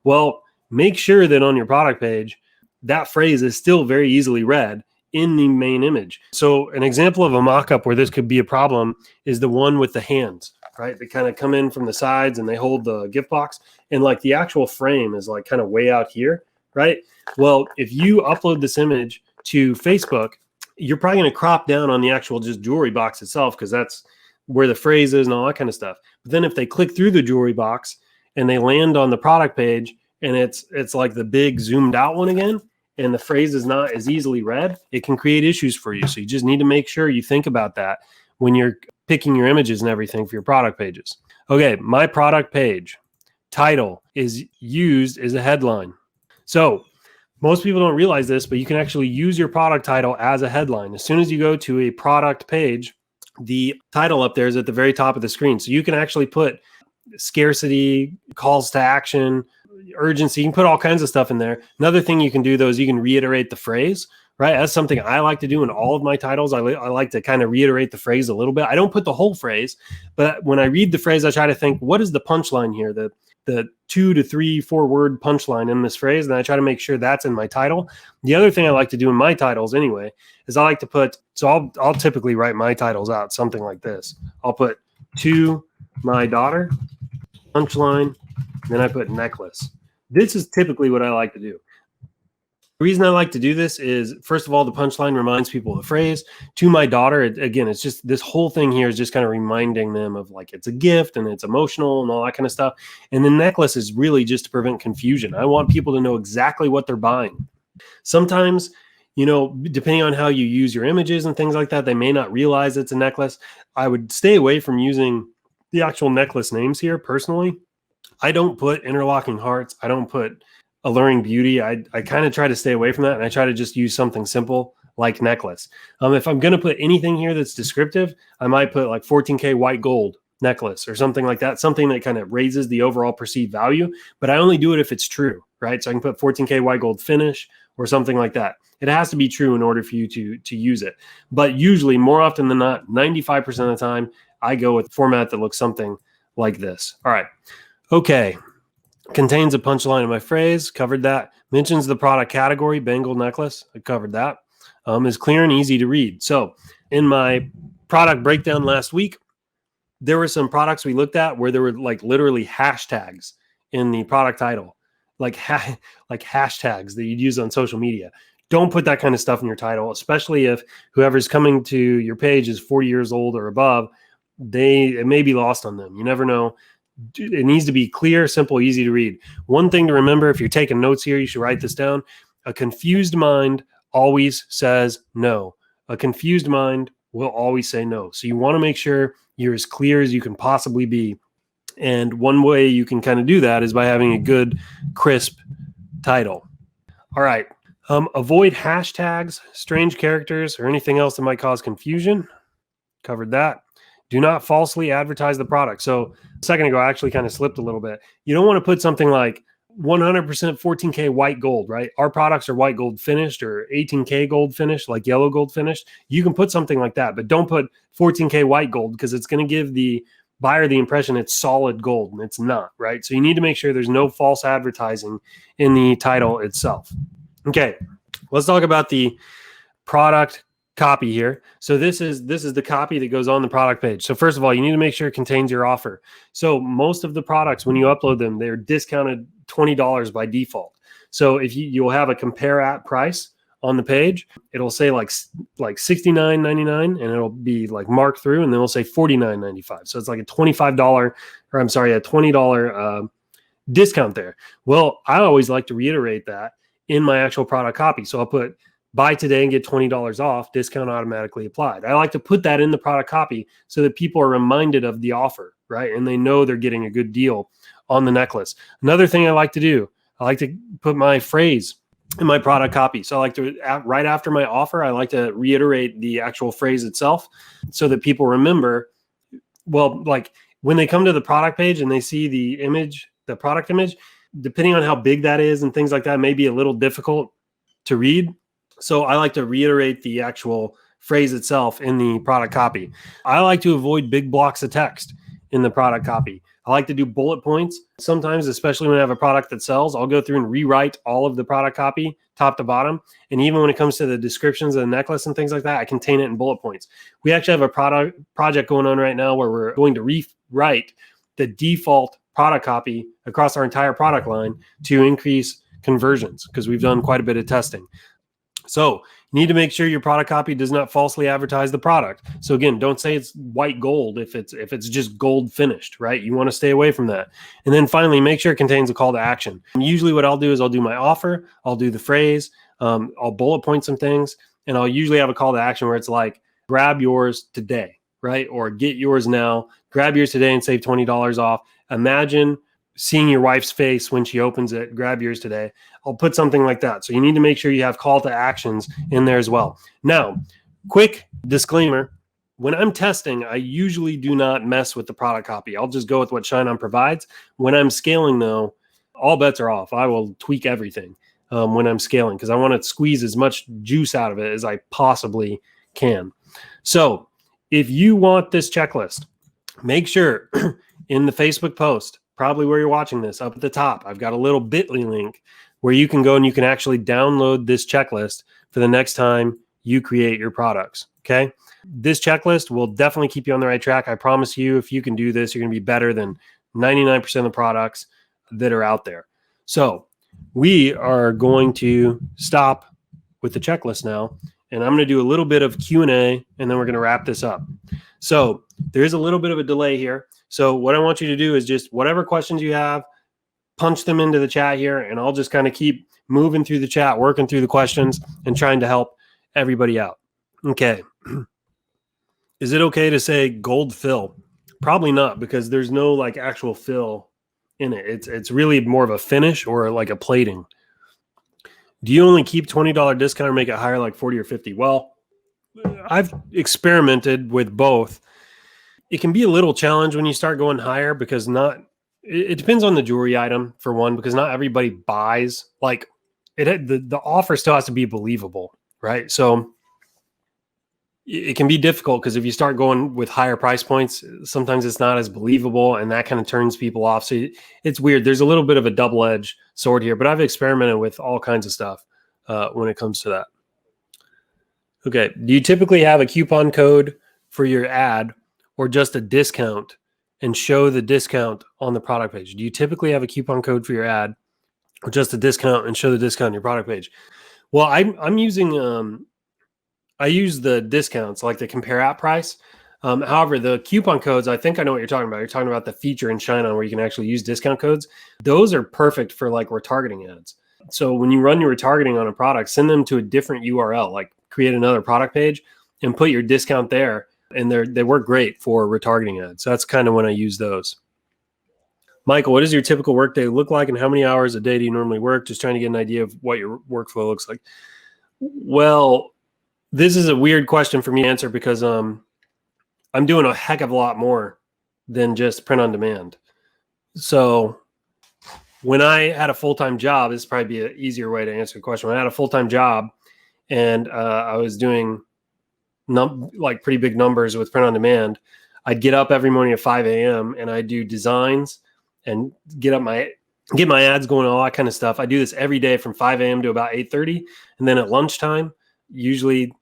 Well, make sure that on your product page, that phrase is still very easily read in the main image. So an example of a mock-up where this could be a problem is the one with the hands, right? They kind of come in from the sides and they hold the gift box, and like the actual frame is like kind of way out here, right? Well, if you upload this image to Facebook, you're probably going to crop down on the actual just jewelry box itself because that's where the phrase is and all that kind of stuff. But then if they click through the jewelry box and they land on the product page and it's like the big zoomed out one again, and the phrase is not as easily read, it can create issues for you. So you just need to make sure you think about that when you're picking your images and everything for your product pages. Okay, my product page title is used as a headline. So most people don't realize this, but you can actually use your product title as a headline. As soon as you go to a product page, the title up there is at the very top of the screen. So you can actually put scarcity, calls to action, urgency. You can put all kinds of stuff in there. Another thing you can do, though, is you can reiterate the phrase, right? That's something I like to do in all of my titles. I like to kind of reiterate the phrase a little bit. I don't put the whole phrase, but when I read the phrase, I try to think, what is the punchline here? The 2 to 3, 4 word punchline in this phrase. And I try to make sure that's in my title. The other thing I like to do in my titles anyway, is I like to put, so I'll typically write my titles out something like this. I'll put to my daughter, punchline, then I put necklace. This is typically what I like to do. The reason I like to do this is, first of all, the punchline reminds people of the phrase. To my daughter, again, it's just this whole thing here is just kind of reminding them of like it's a gift and it's emotional and all that kind of stuff. And the necklace is really just to prevent confusion. I want people to know exactly what they're buying. Sometimes, you know, depending on how you use your images and things like that, they may not realize it's a necklace. I would stay away from using the actual necklace names here personally. I don't put interlocking hearts. I don't put alluring beauty. I kind of try to stay away from that, and I try to just use something simple like necklace. If I'm going to put anything here that's descriptive, I might put like 14K white gold necklace or something like that, something that kind of raises the overall perceived value, but I only do it if it's true. right? So I can put 14K white gold finish or something like that. It has to be true in order for you to use it. But usually, more often than not, 95% of the time, I go with a format that looks something like this. All right. Okay. Contains a punchline in my phrase. Covered that. Mentions the product category, bangle necklace. I covered that. Is clear and easy to read. So in my product breakdown last week, there were some products we looked at where there were like literally hashtags in the product title, like hashtags that you'd use on social media. Don't put that kind of stuff in your title, especially if whoever's coming to your page is 40 years old or above. It may be lost on them. You never know. It needs to be clear, simple, easy to read. One thing to remember, if you're taking notes here, you should write this down. A confused mind always says no. A confused mind will always say no. So you want to make sure you're as clear as you can possibly be. And one way you can kind of do that is by having a good, crisp title. All right. Avoid hashtags, strange characters, or anything else that might cause confusion. Covered that. Do not falsely advertise the product. So a second ago, I actually kind of slipped a little bit. You don't want to put something like 100% 14K white gold, right? Our products are white gold finished or 18K gold finished, like yellow gold finished. You can put something like that, but don't put 14K white gold because it's going to give the buyer the impression it's solid gold, and it's not, right? So you need to make sure there's no false advertising in the title itself. Okay, let's talk about the product copy here. So this is the copy that goes on the product page. So first of all, you need to make sure it contains your offer. So most of the products, when you upload them, they're discounted $20 by default. So if you'll have a compare at price on the page, it'll say like $69.99 and it'll be like marked through, and then it'll say $49.95. So it's like a $20 discount there. Well, I always like to reiterate that in my actual product copy. So I'll put buy today and get $20 off, discount automatically applied. I like to put that in the product copy so that people are reminded of the offer, right? And they know they're getting a good deal on the necklace. Another thing I like to do, I like to put my phrase in my product copy. So I like to, right after my offer, I like to reiterate the actual phrase itself so that people remember, well, like when they come to the product page and they see the image, the product image, depending on how big that is and things like that, may be a little difficult to read. So I like to reiterate the actual phrase itself in the product copy. I like to avoid big blocks of text in the product copy. I like to do bullet points. Sometimes, especially when I have a product that sells, I'll go through and rewrite all of the product copy top to bottom. And even when it comes to the descriptions of the necklace and things like that, I contain it in bullet points. We actually have a project going on right now where we're going to rewrite the default product copy across our entire product line to increase conversions because we've done quite a bit of testing. So you need to make sure your product copy does not falsely advertise the product. So again, don't say it's white gold if it's just gold finished, right? You want to stay away from that. And then finally, make sure it contains a call to action. And usually what I'll do is I'll do my offer, I'll do the phrase, I'll bullet point some things, and I'll usually have a call to action where it's like, grab yours today, right? Or get yours now, grab yours today and save $20 off. Imagine seeing your wife's face when she opens it, grab yours today. I'll put something like that. So you need to make sure you have call to actions in there as well. Now, quick disclaimer, when I'm testing, I usually do not mess with the product copy. I'll just go with what ShineOn provides. When I'm scaling though, all bets are off. I will tweak everything when I'm scaling because I want to squeeze as much juice out of it as I possibly can. So if you want this checklist, make sure in the Facebook post, probably where you're watching this, up at the top, I've got a little bit.ly link where you can go and you can actually download this checklist for the next time you create your products, okay? This checklist will definitely keep you on the right track. I promise you, if you can do this, you're going to be better than 99% of the products that are out there. So we are going to stop with the checklist now, and I'm going to do a little bit of Q&A, and then we're going to wrap this up. So there is a little bit of a delay here. So what I want you to do is just whatever questions you have, punch them into the chat here, and I'll just kind of keep moving through the chat, working through the questions, and trying to help everybody out. Okay. Is it okay to say gold fill? Probably not, because there's no like actual fill in it. It's really more of a finish or like a plating. Do you only keep $20 discount or make it higher, like 40 or 50? Well, I've experimented with both. It can be a little challenge when you start going higher because It depends on the jewelry item for one, because not everybody buys like it. The offer still has to be believable, right? So it can be difficult because if you start going with higher price points, sometimes it's not as believable, and that kind of turns people off. So it's weird. There's a little bit of a double-edged sword here, but I've experimented with all kinds of stuff when it comes to that. Okay. Do you typically have a coupon code for your ad or just a discount and show the discount on the product page? Do you typically have a coupon code for your ad or just a discount and show the discount on your product page? Well, I'm using I use the discounts, like the compare app price. However, the coupon codes, I think I know what you're talking about. You're talking about the feature in ShineOn where you can actually use discount codes. Those are perfect for like retargeting ads. So when you run your retargeting on a product, send them to a different URL, like create another product page and put your discount there. And they work great for retargeting ads. So that's kind of when I use those. Michael, what does your typical workday look like and how many hours a day do you normally work? Just trying to get an idea of what your workflow looks like. Well, this is a weird question for me to answer because I'm doing a heck of a lot more than just print on demand. So when I had a full-time job, this would probably be an easier way to answer the question. When I had a full-time job and I was doing like pretty big numbers with print on demand, I'd get up every morning at 5 a.m. and I'd do designs and get my ads going, all that kind of stuff. I do this every day from 5 a.m. to about 8:30. And then at lunchtime, usually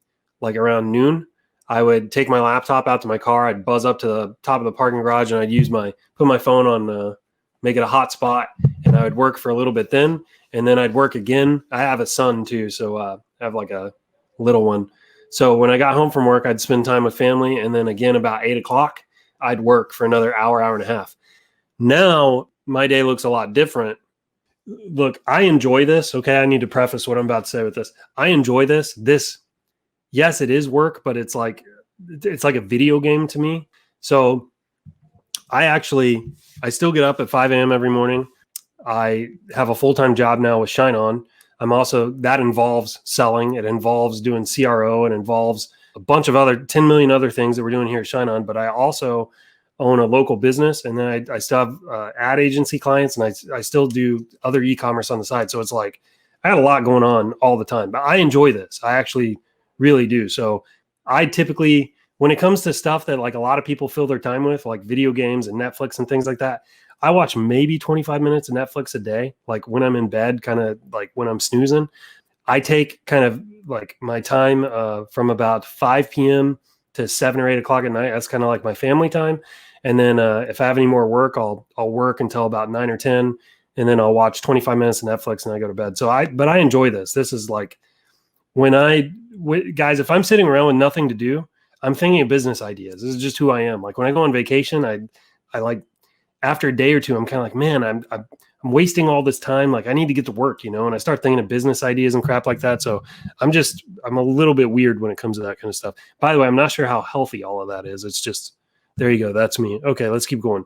like around noon, I would take my laptop out to my car. I'd buzz up to the top of the parking garage and I'd put my phone on, make it a hotspot, and I would work for a little bit then. And then I'd work again. I have a son too. So I have like a little one. So when I got home from work, I'd spend time with family. And then again, about 8 o'clock, I'd work for another hour and a half. Now my day looks a lot different. Look, I enjoy this. Okay. I need to preface what I'm about to say with this. I enjoy this. Yes, it is work, but it's like a video game to me. So I still get up at 5 a.m. every morning. I have a full-time job now with ShineOn. That involves selling. It involves doing CRO. It involves a bunch of 10 million other things that we're doing here at ShineOn. But I also own a local business, and then I still have ad agency clients, and I still do other e-commerce on the side. So it's like I got a lot going on all the time, but I enjoy this. I actually really do. So I typically, when it comes to stuff that like a lot of people fill their time with, like video games and Netflix and things like that, I watch maybe 25 minutes of Netflix a day. Like when I'm in bed, kind of like when I'm snoozing, I take kind of like my time from about 5 p.m. to 7 or 8 o'clock at night. That's kind of like my family time. And then if I have any more work, I'll work until about 9 or 10, and then I'll watch 25 minutes of Netflix and I go to bed. But I enjoy this. This is like guys, if I'm sitting around with nothing to do, I'm thinking of business ideas. This is just who I am. Like when I go on vacation, I like after a day or two, I'm kind of like, man, I'm wasting all this time. Like I need to get to work, and I start thinking of business ideas and crap like that. So I'm a little bit weird when it comes to that kind of stuff. By the way, I'm not sure how healthy all of that is. It's just, there you go. That's me. Okay, let's keep going.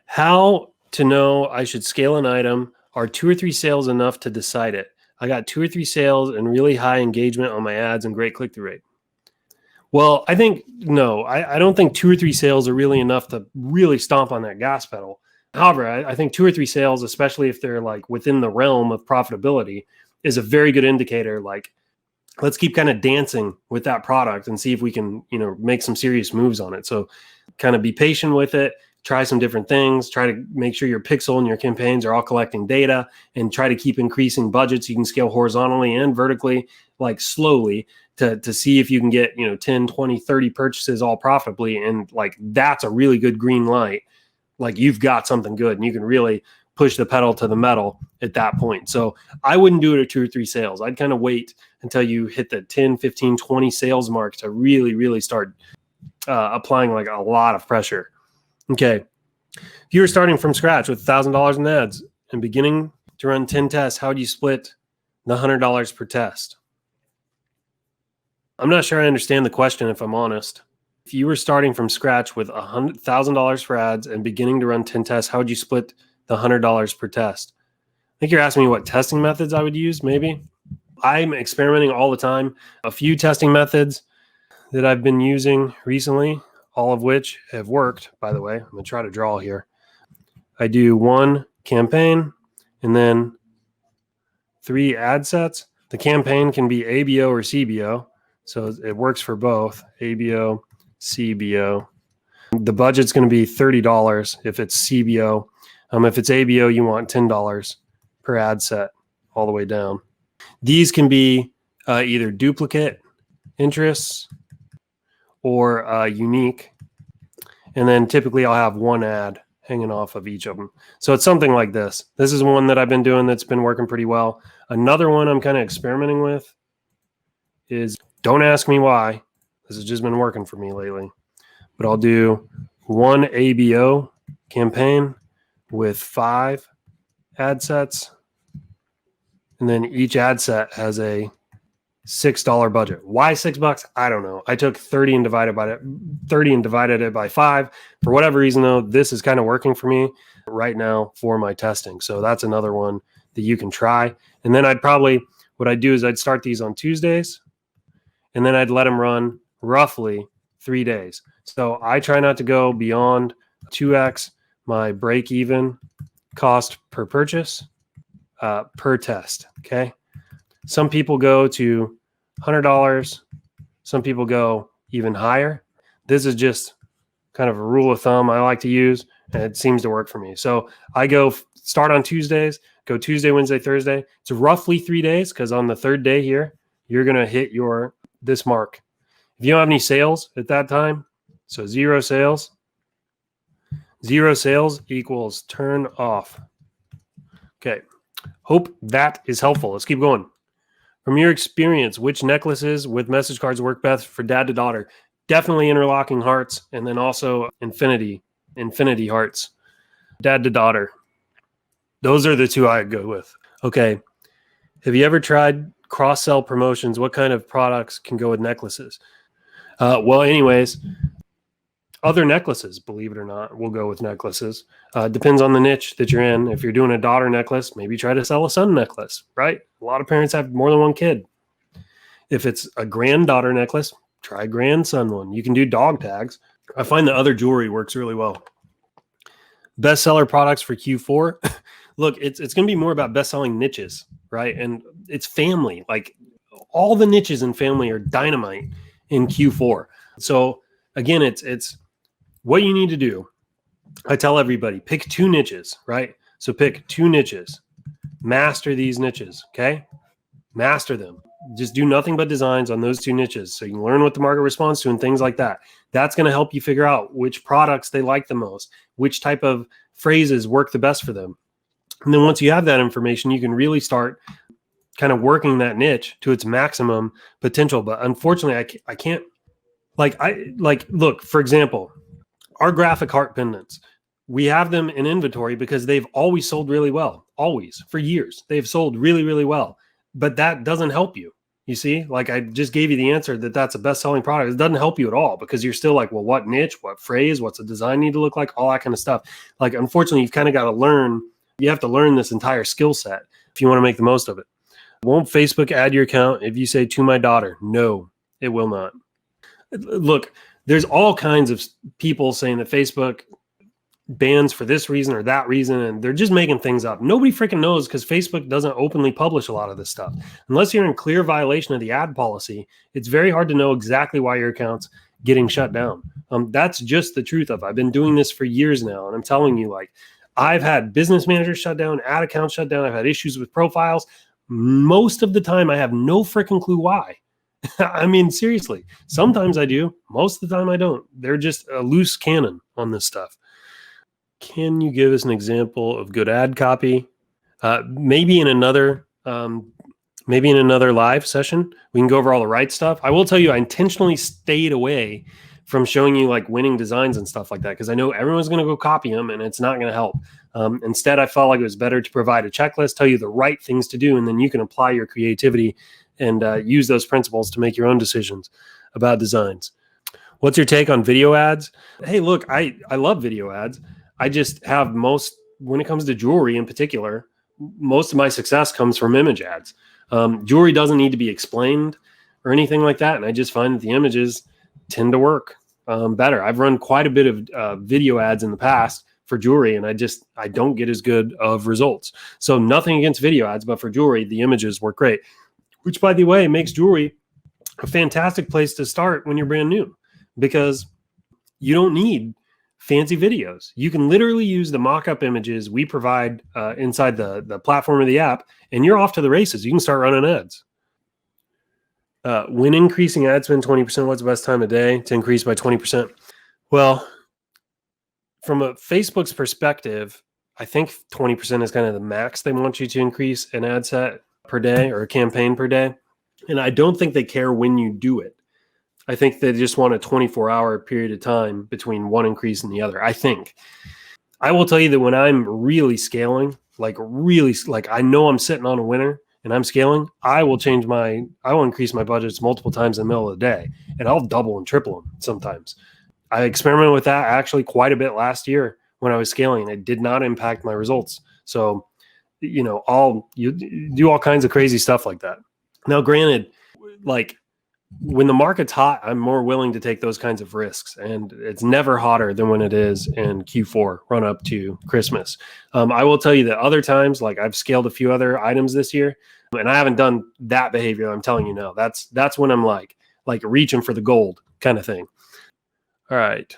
How to know I should scale an item? Are 2 or 3 sales enough to decide it? I got 2 or 3 sales and really high engagement on my ads and great click-through rate. Well, I think, no, I don't think 2 or 3 sales are really enough to really stomp on that gas pedal. However, I think 2 or 3 sales, especially if they're like within the realm of profitability, is a very good indicator. Like, let's keep kind of dancing with that product and see if we can, make some serious moves on it. So kind of be patient with it. Try some different things, try to make sure your pixel and your campaigns are all collecting data, and try to keep increasing budgets. You can scale horizontally and vertically, like slowly, to see if you can get, 10, 20, 30 purchases all profitably. And like, that's a really good green light. Like you've got something good and you can really push the pedal to the metal at that point. So I wouldn't do it at 2 or 3 sales. I'd kind of wait until you hit the 10, 15, 20 sales mark to really, really start applying like a lot of pressure. Okay. If you were starting from scratch with $1,000 in ads and beginning to run 10 tests, how would you split the $100 per test? I'm not sure I understand the question, if I'm honest. If you were starting from scratch with $100,000 for ads and beginning to run 10 tests, how would you split the $100 per test? I think you're asking me what testing methods I would use, maybe. I'm experimenting all the time. A few testing methods that I've been using recently, all of which have worked, by the way. I'm going to try to draw here. I do 1 campaign and then 3 ad sets. The campaign can be ABO or CBO. So it works for both, ABO, CBO. The budget's going to be $30 if it's CBO. If it's ABO, you want $10 per ad set all the way down. These can be either duplicate interests or unique. And then typically I'll have 1 ad hanging off of each of them. So it's something like this. This is one that I've been doing that's been working pretty well. Another one I'm kind of experimenting with is, don't ask me why. This has just been working for me lately. But I'll do 1 ABO campaign with 5 ad sets. And then each ad set has a $6 budget. Why $6? I don't know. I took 30 and divided it by 5. For whatever reason, though, this is kind of working for me right now for my testing. So that's another one that you can try. And then what I'd do is I'd start these on Tuesdays, and then I'd let them run roughly 3 days. So I try not to go beyond 2x my break-even cost per purchase per test. Okay. Some people go to $100. Some people go even higher. This is just kind of a rule of thumb I like to use, and it seems to work for me. So I start on Tuesdays, go Tuesday, Wednesday, Thursday. It's roughly 3 days, because on the 3rd day here, you're going to hit this mark. If you don't have any sales at that time, so 0 sales equals turn off. Okay. Hope that is helpful. Let's keep going. From your experience, which necklaces with message cards work best for dad to daughter? Definitely interlocking hearts, and then also infinity hearts. Dad to daughter. Those are the 2 I'd go with. Okay. Have you ever tried cross-sell promotions? What kind of products can go with necklaces? Well, anyways, other necklaces, believe it or not, will go with necklaces. Depends on the niche that you're in. If you're doing a daughter necklace, maybe try to sell a son necklace, right? A lot of parents have more than 1 kid. If it's a granddaughter necklace, try grandson one. You can do dog tags. I find the other jewelry works really well. Bestseller products for Q4. Look, it's going to be more about best-selling niches, right? And it's family. Like, all the niches in family are dynamite in Q4. So again, it's what you need to do. I tell everybody, pick 2 niches, right? So pick 2 niches, master these niches. Okay. Master them. Just do nothing but designs on those 2 niches. So you can learn what the market responds to and things like that. That's going to help you figure out which products they like the most, which type of phrases work the best for them. And then once you have that information, you can really start kind of working that niche to its maximum potential. But unfortunately, I can't, look, for example, our graphic heart pendants, we have them in inventory because they've always sold really well. Always, for years. They've sold really, really well. But that doesn't help you. You see, like, I just gave you the answer that that's a best-selling product. It doesn't help you at all, because you're still like, well, what niche, what phrase, what's the design need to look like, all that kind of stuff. Like, unfortunately, you've kind of got to learn. You have to learn this entire skill set if you want to make the most of it. Won't Facebook add your account if you say to my daughter? No, it will not. Look, there's all kinds of people saying that Facebook bans for this reason or that reason, and they're just making things up. Nobody freaking knows, because Facebook doesn't openly publish a lot of this stuff. Unless you're in clear violation of the ad policy, it's very hard to know exactly why your account's getting shut down. That's just the truth of it. I've been doing this for years now, and I'm telling you, like, I've had business managers shut down, ad accounts shut down. I've had issues with profiles. Most of the time, I have no freaking clue why. I mean, seriously, sometimes I do. Most of the time I don't. They're just a loose cannon on this stuff. Can you give us an example of good ad copy? Maybe in another live session, we can go over all the right stuff. I will tell you, I intentionally stayed away from showing you like winning designs and stuff like that, because I know everyone's going to go copy them and it's not going to help. Instead, I felt like it was better to provide a checklist, tell you the right things to do, and then you can apply your creativity and use those principles to make your own decisions about designs. What's your take on video ads? Hey, look, I love video ads. I just have when it comes to jewelry in particular, most of my success comes from image ads. Jewelry doesn't need to be explained or anything like that. And I just find that the images tend to work better. I've run quite a bit of video ads in the past for jewelry, and I don't get as good of results. So nothing against video ads, but for jewelry, the images work great, which, by the way, makes jewelry a fantastic place to start when you're brand new, because you don't need fancy videos. You can literally use the mock-up images we provide inside the platform of the app, and you're off to the races. You can start running ads. When increasing ad spend 20%, what's the best time of day to increase by 20%? Well, from a Facebook's perspective, I think 20% is kind of the max they want you to increase an ad set per day or a campaign per day. And I don't think they care when you do it. I think they just want a 24-hour period of time between one increase and the other, I think. I will tell you that when I'm really scaling, like I know I'm sitting on a winner and I'm scaling, I will increase my budgets multiple times in the middle of the day, and I'll double and triple them sometimes. I experimented with that actually quite a bit last year when I was scaling, and it did not impact my results. So, you do all kinds of crazy stuff like that. Now, granted, like when the market's hot, I'm more willing to take those kinds of risks, and it's never hotter than when it is in Q4 run up to Christmas. I will tell you that other times, like I've scaled a few other items this year, and I haven't done that behavior. I'm telling you now, that's when I'm like reaching for the gold kind of thing. All right.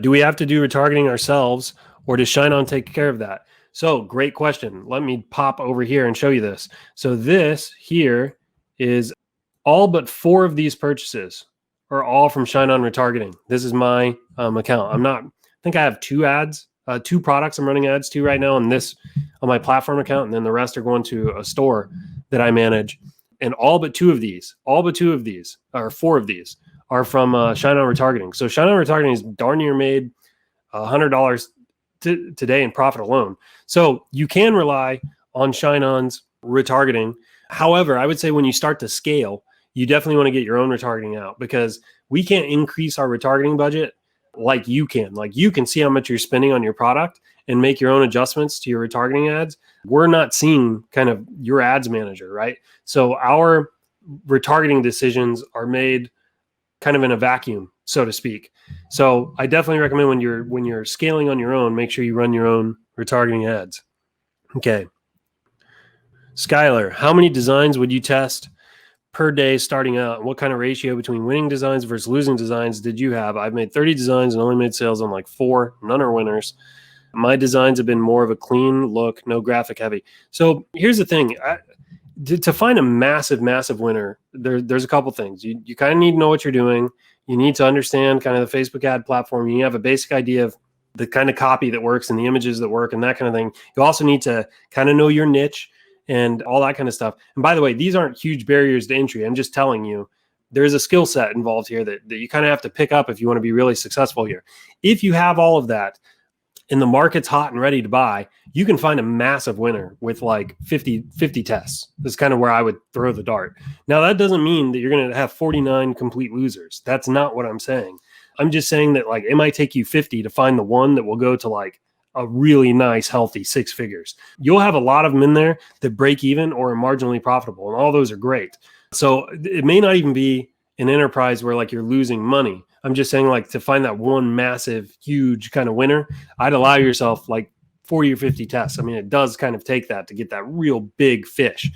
Do we have to do retargeting ourselves, or does ShineOn take care of that? So great question. Let me pop over here and show you this. So this here is all but 4 of these purchases are all from ShineOn retargeting. This is my account. I think I have 2 ads, 2 products I'm running ads to right now on my platform account. And then the rest are going to a store that I manage. And all but 2 of these, or 4 of these are from ShineOn retargeting. So ShineOn retargeting is darn near made $100 today in profit alone. So you can rely on ShineOn's retargeting. However, I would say when you start to scale, you definitely want to get your own retargeting out, because we can't increase our retargeting budget like you can. Like you can see how much you're spending on your product and make your own adjustments to your retargeting ads. We're not seeing kind of your ads manager, right? So our retargeting decisions are made kind of in a vacuum, so to speak. So I definitely recommend when you're scaling on your own, make sure you run your own retargeting ads. Okay. Skylar, how many designs would you test per day starting out? What kind of ratio between winning designs versus losing designs did you have? I've made 30 designs and only made sales on like 4. None are winners. My designs have been more of a clean look, no graphic heavy. So here's the thing. To find a massive winner, there's a couple things. You kind of need to know what you're doing. You need to understand kind of the Facebook ad platform. You have a basic idea of the kind of copy that works and the images that work and that kind of thing. You also need to kind of know your niche and all that kind of stuff. And by the way, these aren't huge barriers to entry. I'm just telling you, there's a skill set involved here that you kind of have to pick up if you want to be really successful here. If you have all of that and the market's hot and ready to buy, you can find a massive winner with like 50 tests. That's kind of where I would throw the dart. Now, that doesn't mean that you're going to have 49 complete losers. That's not what I'm saying. I'm just saying that like it might take you 50 to find the one that will go to like a really nice, healthy 6 figures. You'll have a lot of them in there that break even or are marginally profitable, and all those are great. So it may not even be an enterprise where like you're losing money. I'm just saying like to find that one massive, huge kind of winner, I'd allow yourself like 40 or 50 tests. I mean, it does kind of take that to get that real big fish.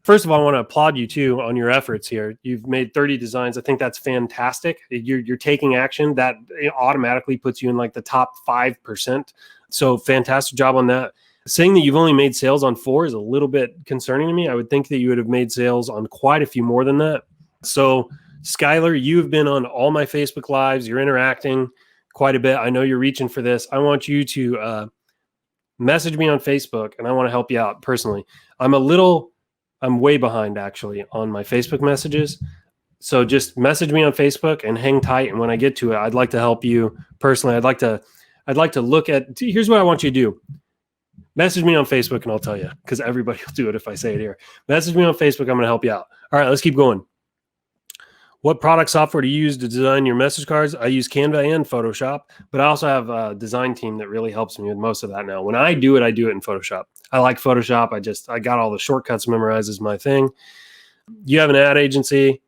First of all, I want to applaud you too on your efforts here. You've made 30 designs. I think that's fantastic. You're taking action. That automatically puts you in like the top 5%. So fantastic job on that. Saying that you've only made sales on 4 is a little bit concerning to me. I would think that you would have made sales on quite a few more than that. So Skylar, you've been on all my Facebook Lives. You're interacting quite a bit. I know you're reaching for this. I want you to message me on Facebook, and I want to help you out personally. I'm way behind actually on my Facebook messages. So just message me on Facebook and hang tight. And when I get to it, I'd like to help you personally. I'd like to look at, here's what I want you to do. Message me on Facebook and I'll tell you, because everybody will do it if I say it here. Message me on Facebook. I'm going to help you out. All right, let's keep going. What product software do you use to design your message cards? I use Canva and Photoshop, but I also have a design team that really helps me with most of that now. When I do it in Photoshop. I like Photoshop. I got all the shortcuts memorized is my thing. You have an ad agency?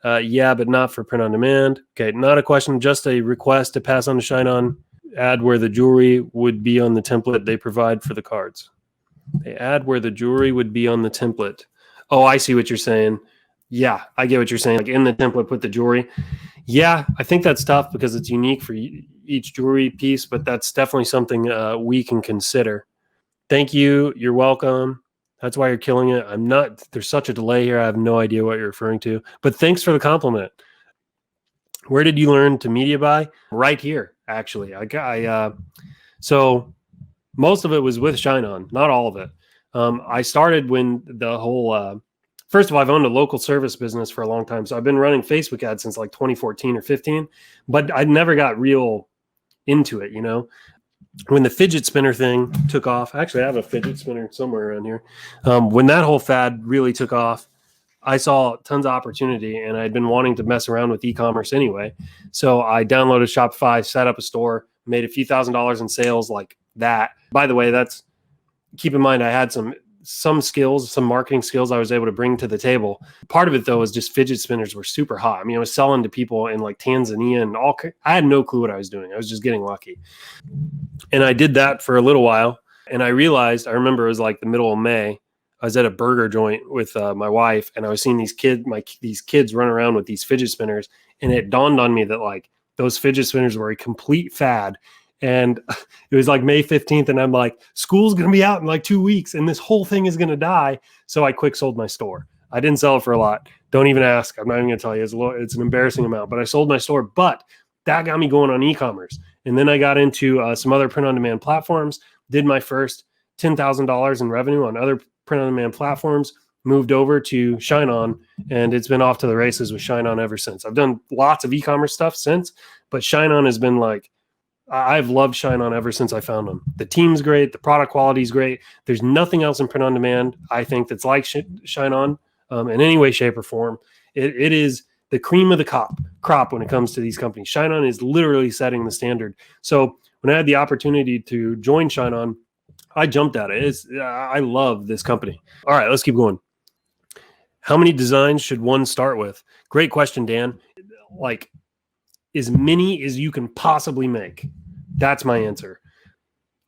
Yeah, but not for print on demand. Okay, not a question, just a request to pass on to ShineOn add where the jewelry would be on the template they provide for the cards. They add where the jewelry would be on the template. Oh, I see what you're saying. Yeah, I get what you're saying. Like in the template, put the jewelry. Yeah, I think that's tough because it's unique for each jewelry piece, but that's definitely something we can consider. Thank you. You're welcome. That's why you're killing it. There's such a delay here. I have no idea what you're referring to, but thanks for the compliment. Where did you learn to media buy? Right here, actually. So most of it was with ShineOn, not all of it. I started when the whole, first of all, I've owned a local service business for a long time. So I've been running Facebook ads since like 2014 or 15, but I never got real into it, When the fidget spinner thing took off, actually I have a fidget spinner somewhere around here. When that whole fad really took off, I saw tons of opportunity and I'd been wanting to mess around with e-commerce anyway. So I downloaded Shopify, set up a store, made a few $1,000s in sales like that. By the way, keep in mind, I had some skills, some marketing skills I was able to bring to the table. Part of it though was just fidget spinners were super hot. I mean, I was selling to people in like Tanzania and I had no clue what I was doing. I was just getting lucky. And I did that for a little while. And I remember it was like the middle of May. I was at a burger joint with my wife, and I was seeing these kids run around with these fidget spinners, and it dawned on me that like those fidget spinners were a complete fad. And it was like May 15th, and I'm like, school's gonna be out in like 2 weeks, and this whole thing is gonna die. So I quick sold my store. I didn't sell it for a lot. Don't even ask. I'm not even gonna tell you. It's an embarrassing amount, but I sold my store. But that got me going on e-commerce, and then I got into some other print-on-demand platforms. Did my first $10,000 in revenue on other print-on-demand platforms, moved over to ShineOn, and it's been off to the races with ShineOn ever since. I've done lots of e-commerce stuff since, but ShineOn has been like, I've loved ShineOn ever since I found them. The team's great. The product quality is great. There's nothing else in print-on-demand, I think, that's like ShineOn in any way, shape, or form. It is the cream of the crop when it comes to these companies. ShineOn is literally setting the standard. So when I had the opportunity to join ShineOn, I jumped at it. I love this company. All right, let's keep going. How many designs should one start with? Great question, Dan. Like as many as you can possibly make. That's my answer.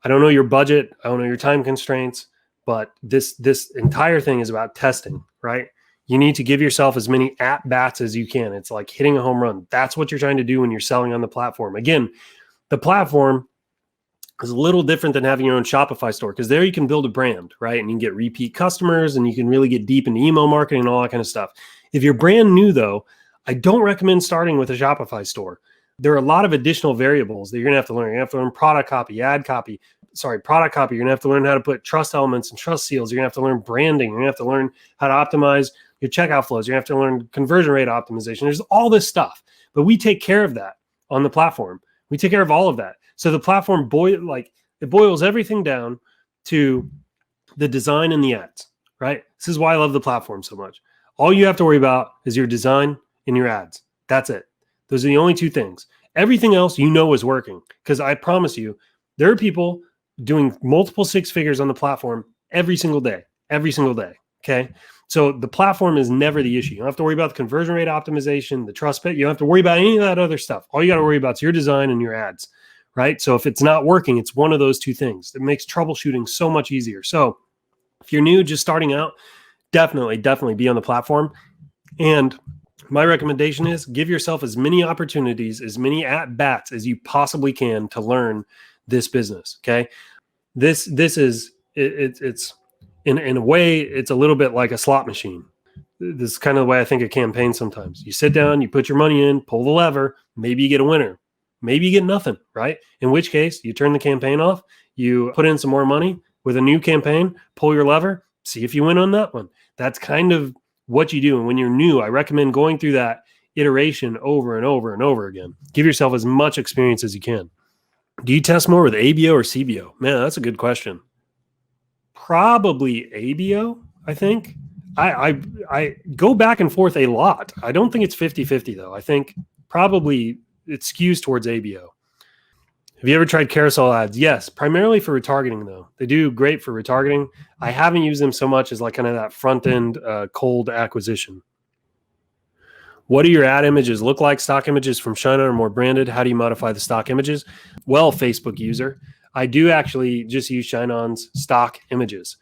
I don't know your budget. I don't know your time constraints, but this entire thing is about testing, right? You need to give yourself as many at-bats as you can. It's like hitting a home run. That's what you're trying to do when you're selling on the platform. Again, the platform is a little different than having your own Shopify store because there you can build a brand, right? And you can get repeat customers and you can really get deep into email marketing and all that kind of stuff. If you're brand new though, I don't recommend starting with a Shopify store. There are a lot of additional variables that you're gonna have to learn. You're gonna have to learn product copy, product copy. You're gonna have to learn how to put trust elements and trust seals. You're gonna have to learn branding. You're gonna have to learn how to optimize your checkout flows. You're gonna have to learn conversion rate optimization. There's all this stuff, but we take care of that on the platform. We take care of all of that. So the platform boils everything down to the design and the ads, right? This is why I love the platform so much. All you have to worry about is your design and your ads. That's it. Those are the only two things. Everything else is working because I promise you, there are people doing multiple six figures on the platform every single day. Okay. So the platform is never the issue. You don't have to worry about the conversion rate optimization, the trust pit. You don't have to worry about any of that other stuff. All you got to worry about is your design and your ads, right? So if it's not working, it's one of those two things. It makes troubleshooting so much easier. So if you're new, just starting out, definitely be on the platform. And my recommendation is give yourself as many opportunities, as many at-bats as you possibly can to learn this business, okay? This is, it's in a way, it's a little bit like a slot machine. This is kind of the way I think of campaigns sometimes. You sit down, you put your money in, pull the lever, maybe you get a winner. Maybe you get nothing, right? In which case, you turn the campaign off, you put in some more money with a new campaign, pull your lever, see if you win on that one. That's kind of what you do. And when you're new, I recommend going through that iteration over and over and over again. Give yourself as much experience as you can. Do you test more with ABO or CBO? Man, that's a good question. Probably ABO, I think. I go back and forth a lot. I don't think it's 50-50 though. I think probably it skews towards ABO. Have you ever tried carousel ads? Yes, primarily for retargeting though. They do great for retargeting. I haven't used them so much as like kind of that front end cold acquisition. What do your ad images look like? Stock images from ShineOn are more branded. How do you modify the stock images? Well, Facebook user, I do actually just use ShineOn's stock images.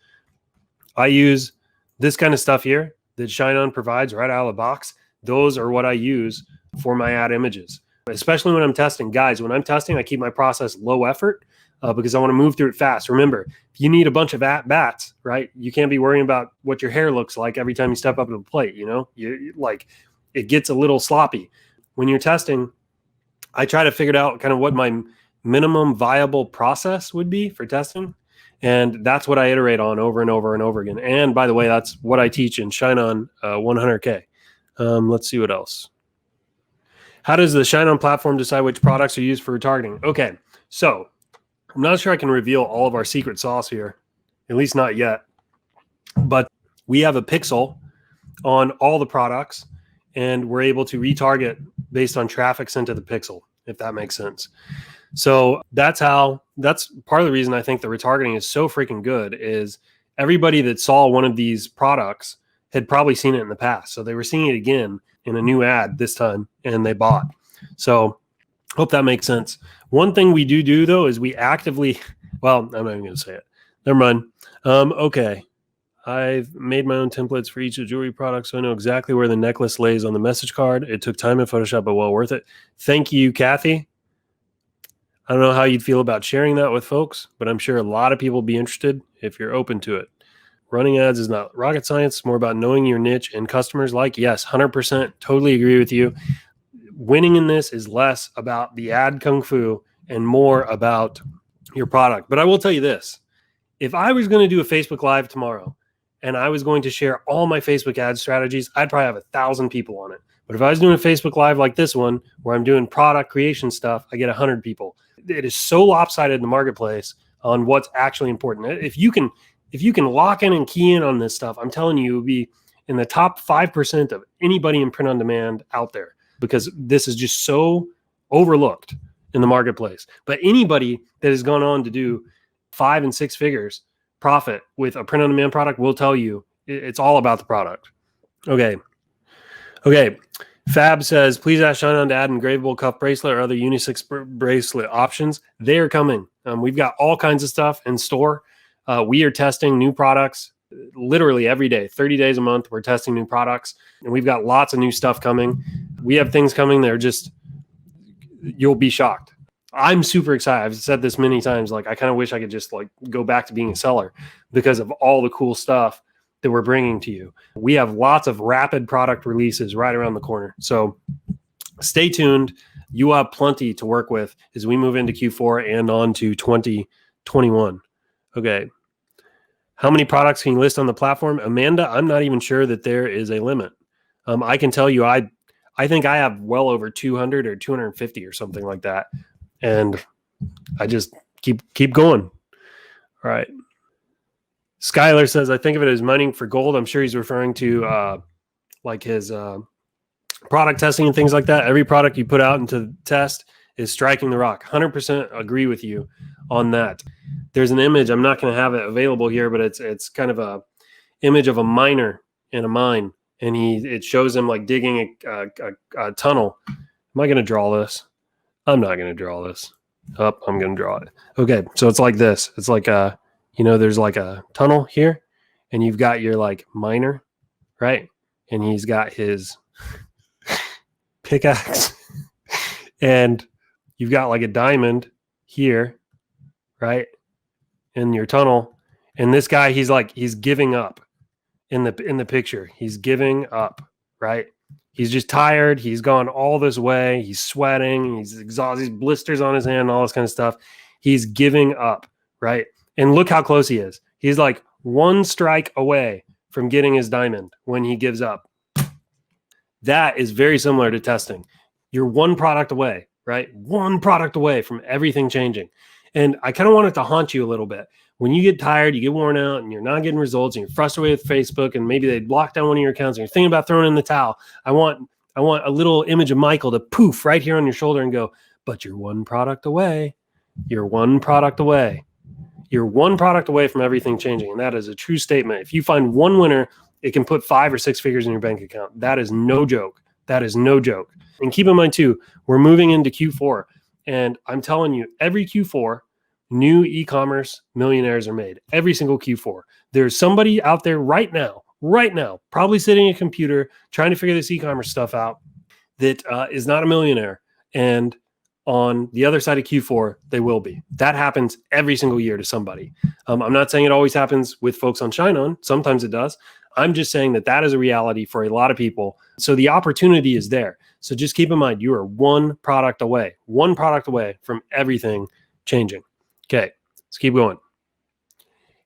I use this kind of stuff here that ShineOn provides right out of the box. Those are what I use for my ad images, especially when I'm testing. Guys, when I'm testing, I keep my process low effort because I want to move through it fast. Remember, if you need a bunch of at-bats, right, you can't be worrying about what your hair looks like every time you step up to the plate, you like it gets a little sloppy. When you're testing, I try to figure out kind of what my minimum viable process would be for testing. And that's what I iterate on over and over and over again. And by the way, that's what I teach in ShineOn 100K. Let's see what else. How does the ShineOn platform decide which products are used for retargeting? Okay, so I'm not sure I can reveal all of our secret sauce here, at least not yet. But we have a pixel on all the products, and we're able to retarget based on traffic sent to the pixel, if that makes sense. So that's part of the reason I think the retargeting is so freaking good is everybody that saw one of these products had probably seen it in the past. So they were seeing it again in a new ad this time and they bought. So hope that makes sense. One thing we do though, is we actively, well, I'm not even going to say it. Never mind. Okay. I've made my own templates for each of the jewelry products, so I know exactly where the necklace lays on the message card. It took time in Photoshop, but well worth it. Thank you, Kathy. I don't know how you'd feel about sharing that with folks, but I'm sure a lot of people will be interested if you're open to it. Running ads is not rocket science. It's more about knowing your niche and customers like. Yes, 100%. Totally agree with you. Winning in this is less about the ad kung fu and more about your product. But I will tell you this. If I was going to do a Facebook Live tomorrow and I was going to share all my Facebook ad strategies, I'd probably have 1,000 people on it. But if I was doing a Facebook Live like this one, where I'm doing product creation stuff, I get 100 people. It is so lopsided in the marketplace on what's actually important. If you can lock in and key in on this stuff, I'm telling you, you'll be in the top 5% of anybody in print on demand out there, because this is just so overlooked in the marketplace. But anybody that has gone on to do 5 and 6 figures profit with a print on demand product will tell you it's all about the product. Okay. Fab says, please ask ShineOn to add engravable cuff bracelet or other unisex bracelet options. They are coming. We've got all kinds of stuff in store. We are testing new products literally every day, 30 days a month. We're testing new products, and we've got lots of new stuff coming. We have things coming that are just, you'll be shocked. I'm super excited. I've said this many times. Like, I kind of wish I could just go back to being a seller because of all the cool stuff that we're bringing to you. We have lots of rapid product releases right around the corner. So stay tuned. You have plenty to work with as we move into Q4 and on to 2021. Okay. How many products can you list on the platform? Amanda, I'm not even sure that there is a limit. I can tell you, I think I have well over 200 or 250 or something like that. And I just keep going. All right. Skylar says, I think of it as mining for gold. I'm sure he's referring to his product testing and things like that. Every product you put out into test is striking the rock. 100% agree with you on that. There's an image. I'm not going to have it available here, but it's kind of a image of a miner in a mine. And it shows him digging a tunnel. Am I going to draw this? I'm not going to draw this. Oh, I'm going to draw it. Okay. So it's like this. It's like there's a tunnel here, and you've got your miner, right? And he's got his pickaxe, and you've got a diamond here, right? In your tunnel. And this guy, he's giving up in the picture. He's giving up, right? He's just tired. He's gone all this way. He's sweating. He's exhausted. He's blisters on his hand, all this kind of stuff. He's giving up, right? And look how close he is. He's one strike away from getting his diamond when he gives up. That is very similar to testing. You're one product away, right? One product away from everything changing. And I kind of want it to haunt you a little bit. When you get tired, you get worn out, and you're not getting results, and you're frustrated with Facebook, and maybe they block down one of your accounts, and you're thinking about throwing in the towel. I want a little image of Michael to poof right here on your shoulder and go, but you're one product away. You're one product away. You're one product away from everything changing. And that is a true statement. If you find one winner, it can put 5 or 6 figures in your bank account. That is no joke. That is no joke. And keep in mind too, we're moving into Q4. And I'm telling you, every Q4, new e-commerce millionaires are made. Every single Q4. There's somebody out there right now, probably sitting at a computer trying to figure this e-commerce stuff out that is not a millionaire. And on the other side of Q4, they will be. That happens every single year to somebody. I'm not saying it always happens with folks on ShineOn. Sometimes it does. I'm just saying that is a reality for a lot of people. So the opportunity is there. So just keep in mind, you are one product away from everything changing. Okay, let's keep going.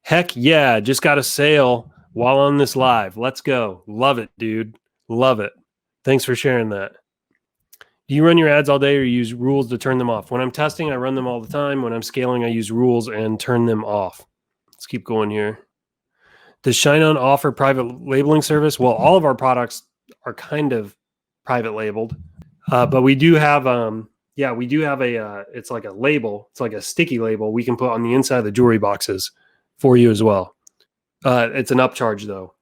Heck yeah, just got a sale while on this live. Let's go. Love it, dude. Love it. Thanks for sharing that. Do you run your ads all day or use rules to turn them off? When I'm testing, I run them all the time. When I'm scaling, I use rules and turn them off. Let's keep going here. Does ShineOn offer private labeling service? Well, all of our products are kind of private labeled, but we do have, it's like a label. It's like a sticky label we can put on the inside of the jewelry boxes for you as well. It's an upcharge though.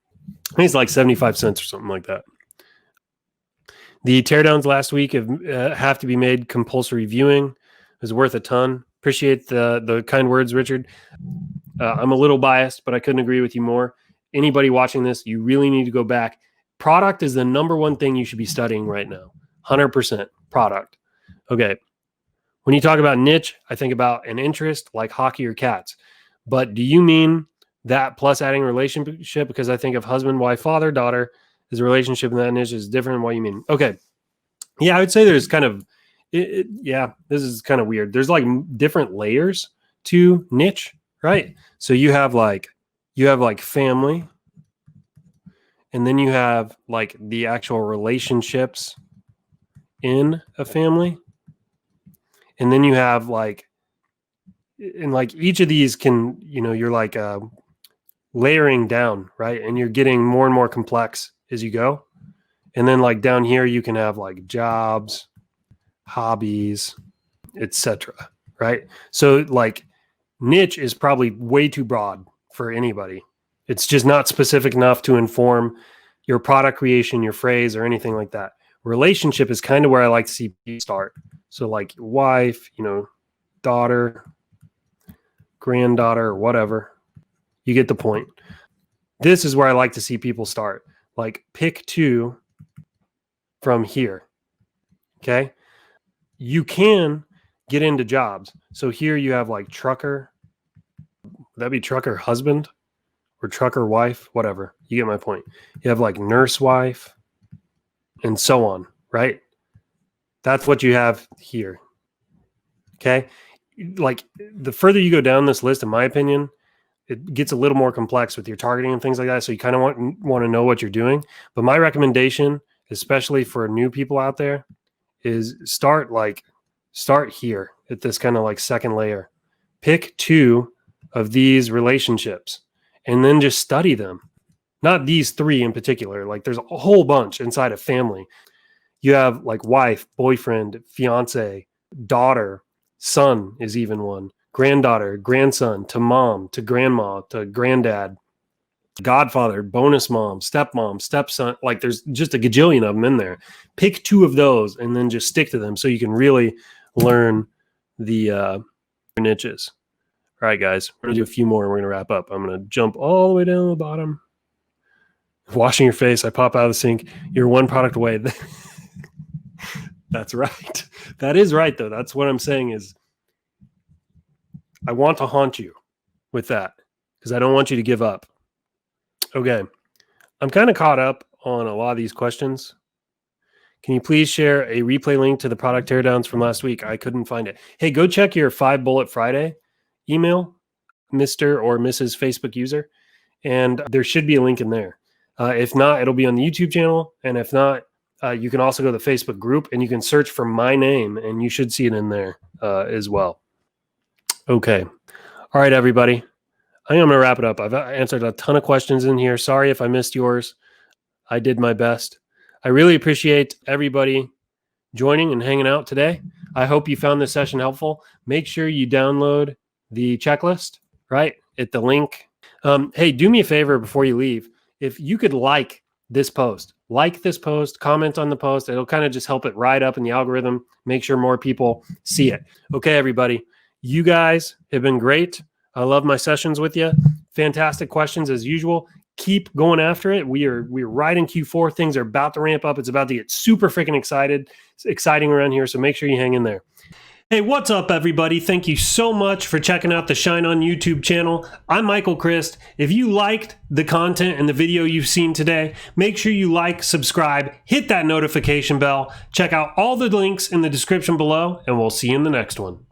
I think it's like 75 cents or something like that. The teardowns last week have to be made compulsory viewing. It was worth a ton. Appreciate the kind words, Richard. I'm a little biased, but I couldn't agree with you more. Anybody watching this, you really need to go back. Product is the number one thing you should be studying right now. 100% product. Okay. When you talk about niche, I think about an interest like hockey or cats. But do you mean that plus adding relationship? Because I think of husband, wife, father, daughter, is a relationship in that niche is different than what you mean. Okay. Yeah, I would say there's kind of, this is kind of weird. There's like different layers to niche, right? So you have like family, and then you have like the actual relationships in a family. And then you have like, and like each of these can, you're like layering down, right? And you're getting more and more complex as you go. And then like down here, you can have like jobs, hobbies, etc. Right? So like niche is probably way too broad for anybody. It's just not specific enough to inform your product creation, your phrase, or anything like that. Relationship is kind of where I like to see people start. So like wife, daughter, granddaughter, or whatever. You get the point. This is where I like to see people start. Like pick two from here. Okay. You can get into jobs. So here you have like trucker. Would that be trucker husband or trucker wife? Whatever. You get my point. You have like nurse wife and so on, right? That's what you have here. Okay. Like the further you go down this list, in my opinion, it gets a little more complex with your targeting and things like that. So you kind of want to know what you're doing. But my recommendation, especially for new people out there, is start here at this kind of like second layer. Pick two of these relationships and then just study them. Not these three in particular. Like there's a whole bunch inside of family. You have like wife, boyfriend, fiance, daughter, son is even one. Granddaughter, grandson, to mom, to grandma, to granddad, godfather, bonus mom, stepmom, stepson. Like there's just a gajillion of them in there. Pick two of those and then just stick to them so you can really learn the niches. All right, guys, we're going to do a few more and we're going to wrap up. I'm going to jump all the way down to the bottom. Washing your face, I pop out of the sink. You're one product away. That's right. That is right, though. That's what I'm saying is I want to haunt you with that because I don't want you to give up. Okay. I'm kind of caught up on a lot of these questions. Can you please share a replay link to the product teardowns from last week? I couldn't find it. Hey, go check your 5 Bullet Friday email, Mr. or Mrs. Facebook user, and there should be a link in there. If not, it'll be on the YouTube channel. And if not, you can also go to the Facebook group and you can search for my name and you should see it in there as well. Okay. All right, everybody. I think I'm going to wrap it up. I've answered a ton of questions in here. Sorry if I missed yours. I did my best. I really appreciate everybody joining and hanging out today. I hope you found this session helpful. Make sure you download the checklist, right, at the link. Hey, do me a favor before you leave. If you could like this post, like this post, comment on the post. It'll kind of just help it ride up in the algorithm, make sure more people see it. Okay, everybody, you guys have been great. I love my sessions with you. Fantastic questions as usual. Keep going after it. We're right in Q4. Things are about to ramp up. It's about to get super freaking excited. It's exciting around here, so make sure you hang in there. Hey, what's up, everybody? Thank you so much for checking out the ShineOn YouTube channel. I'm Michael Christ. If you liked the content and the video you've seen today, make sure you like, subscribe, hit that notification bell, check out all the links in the description below, and we'll see you in the next one.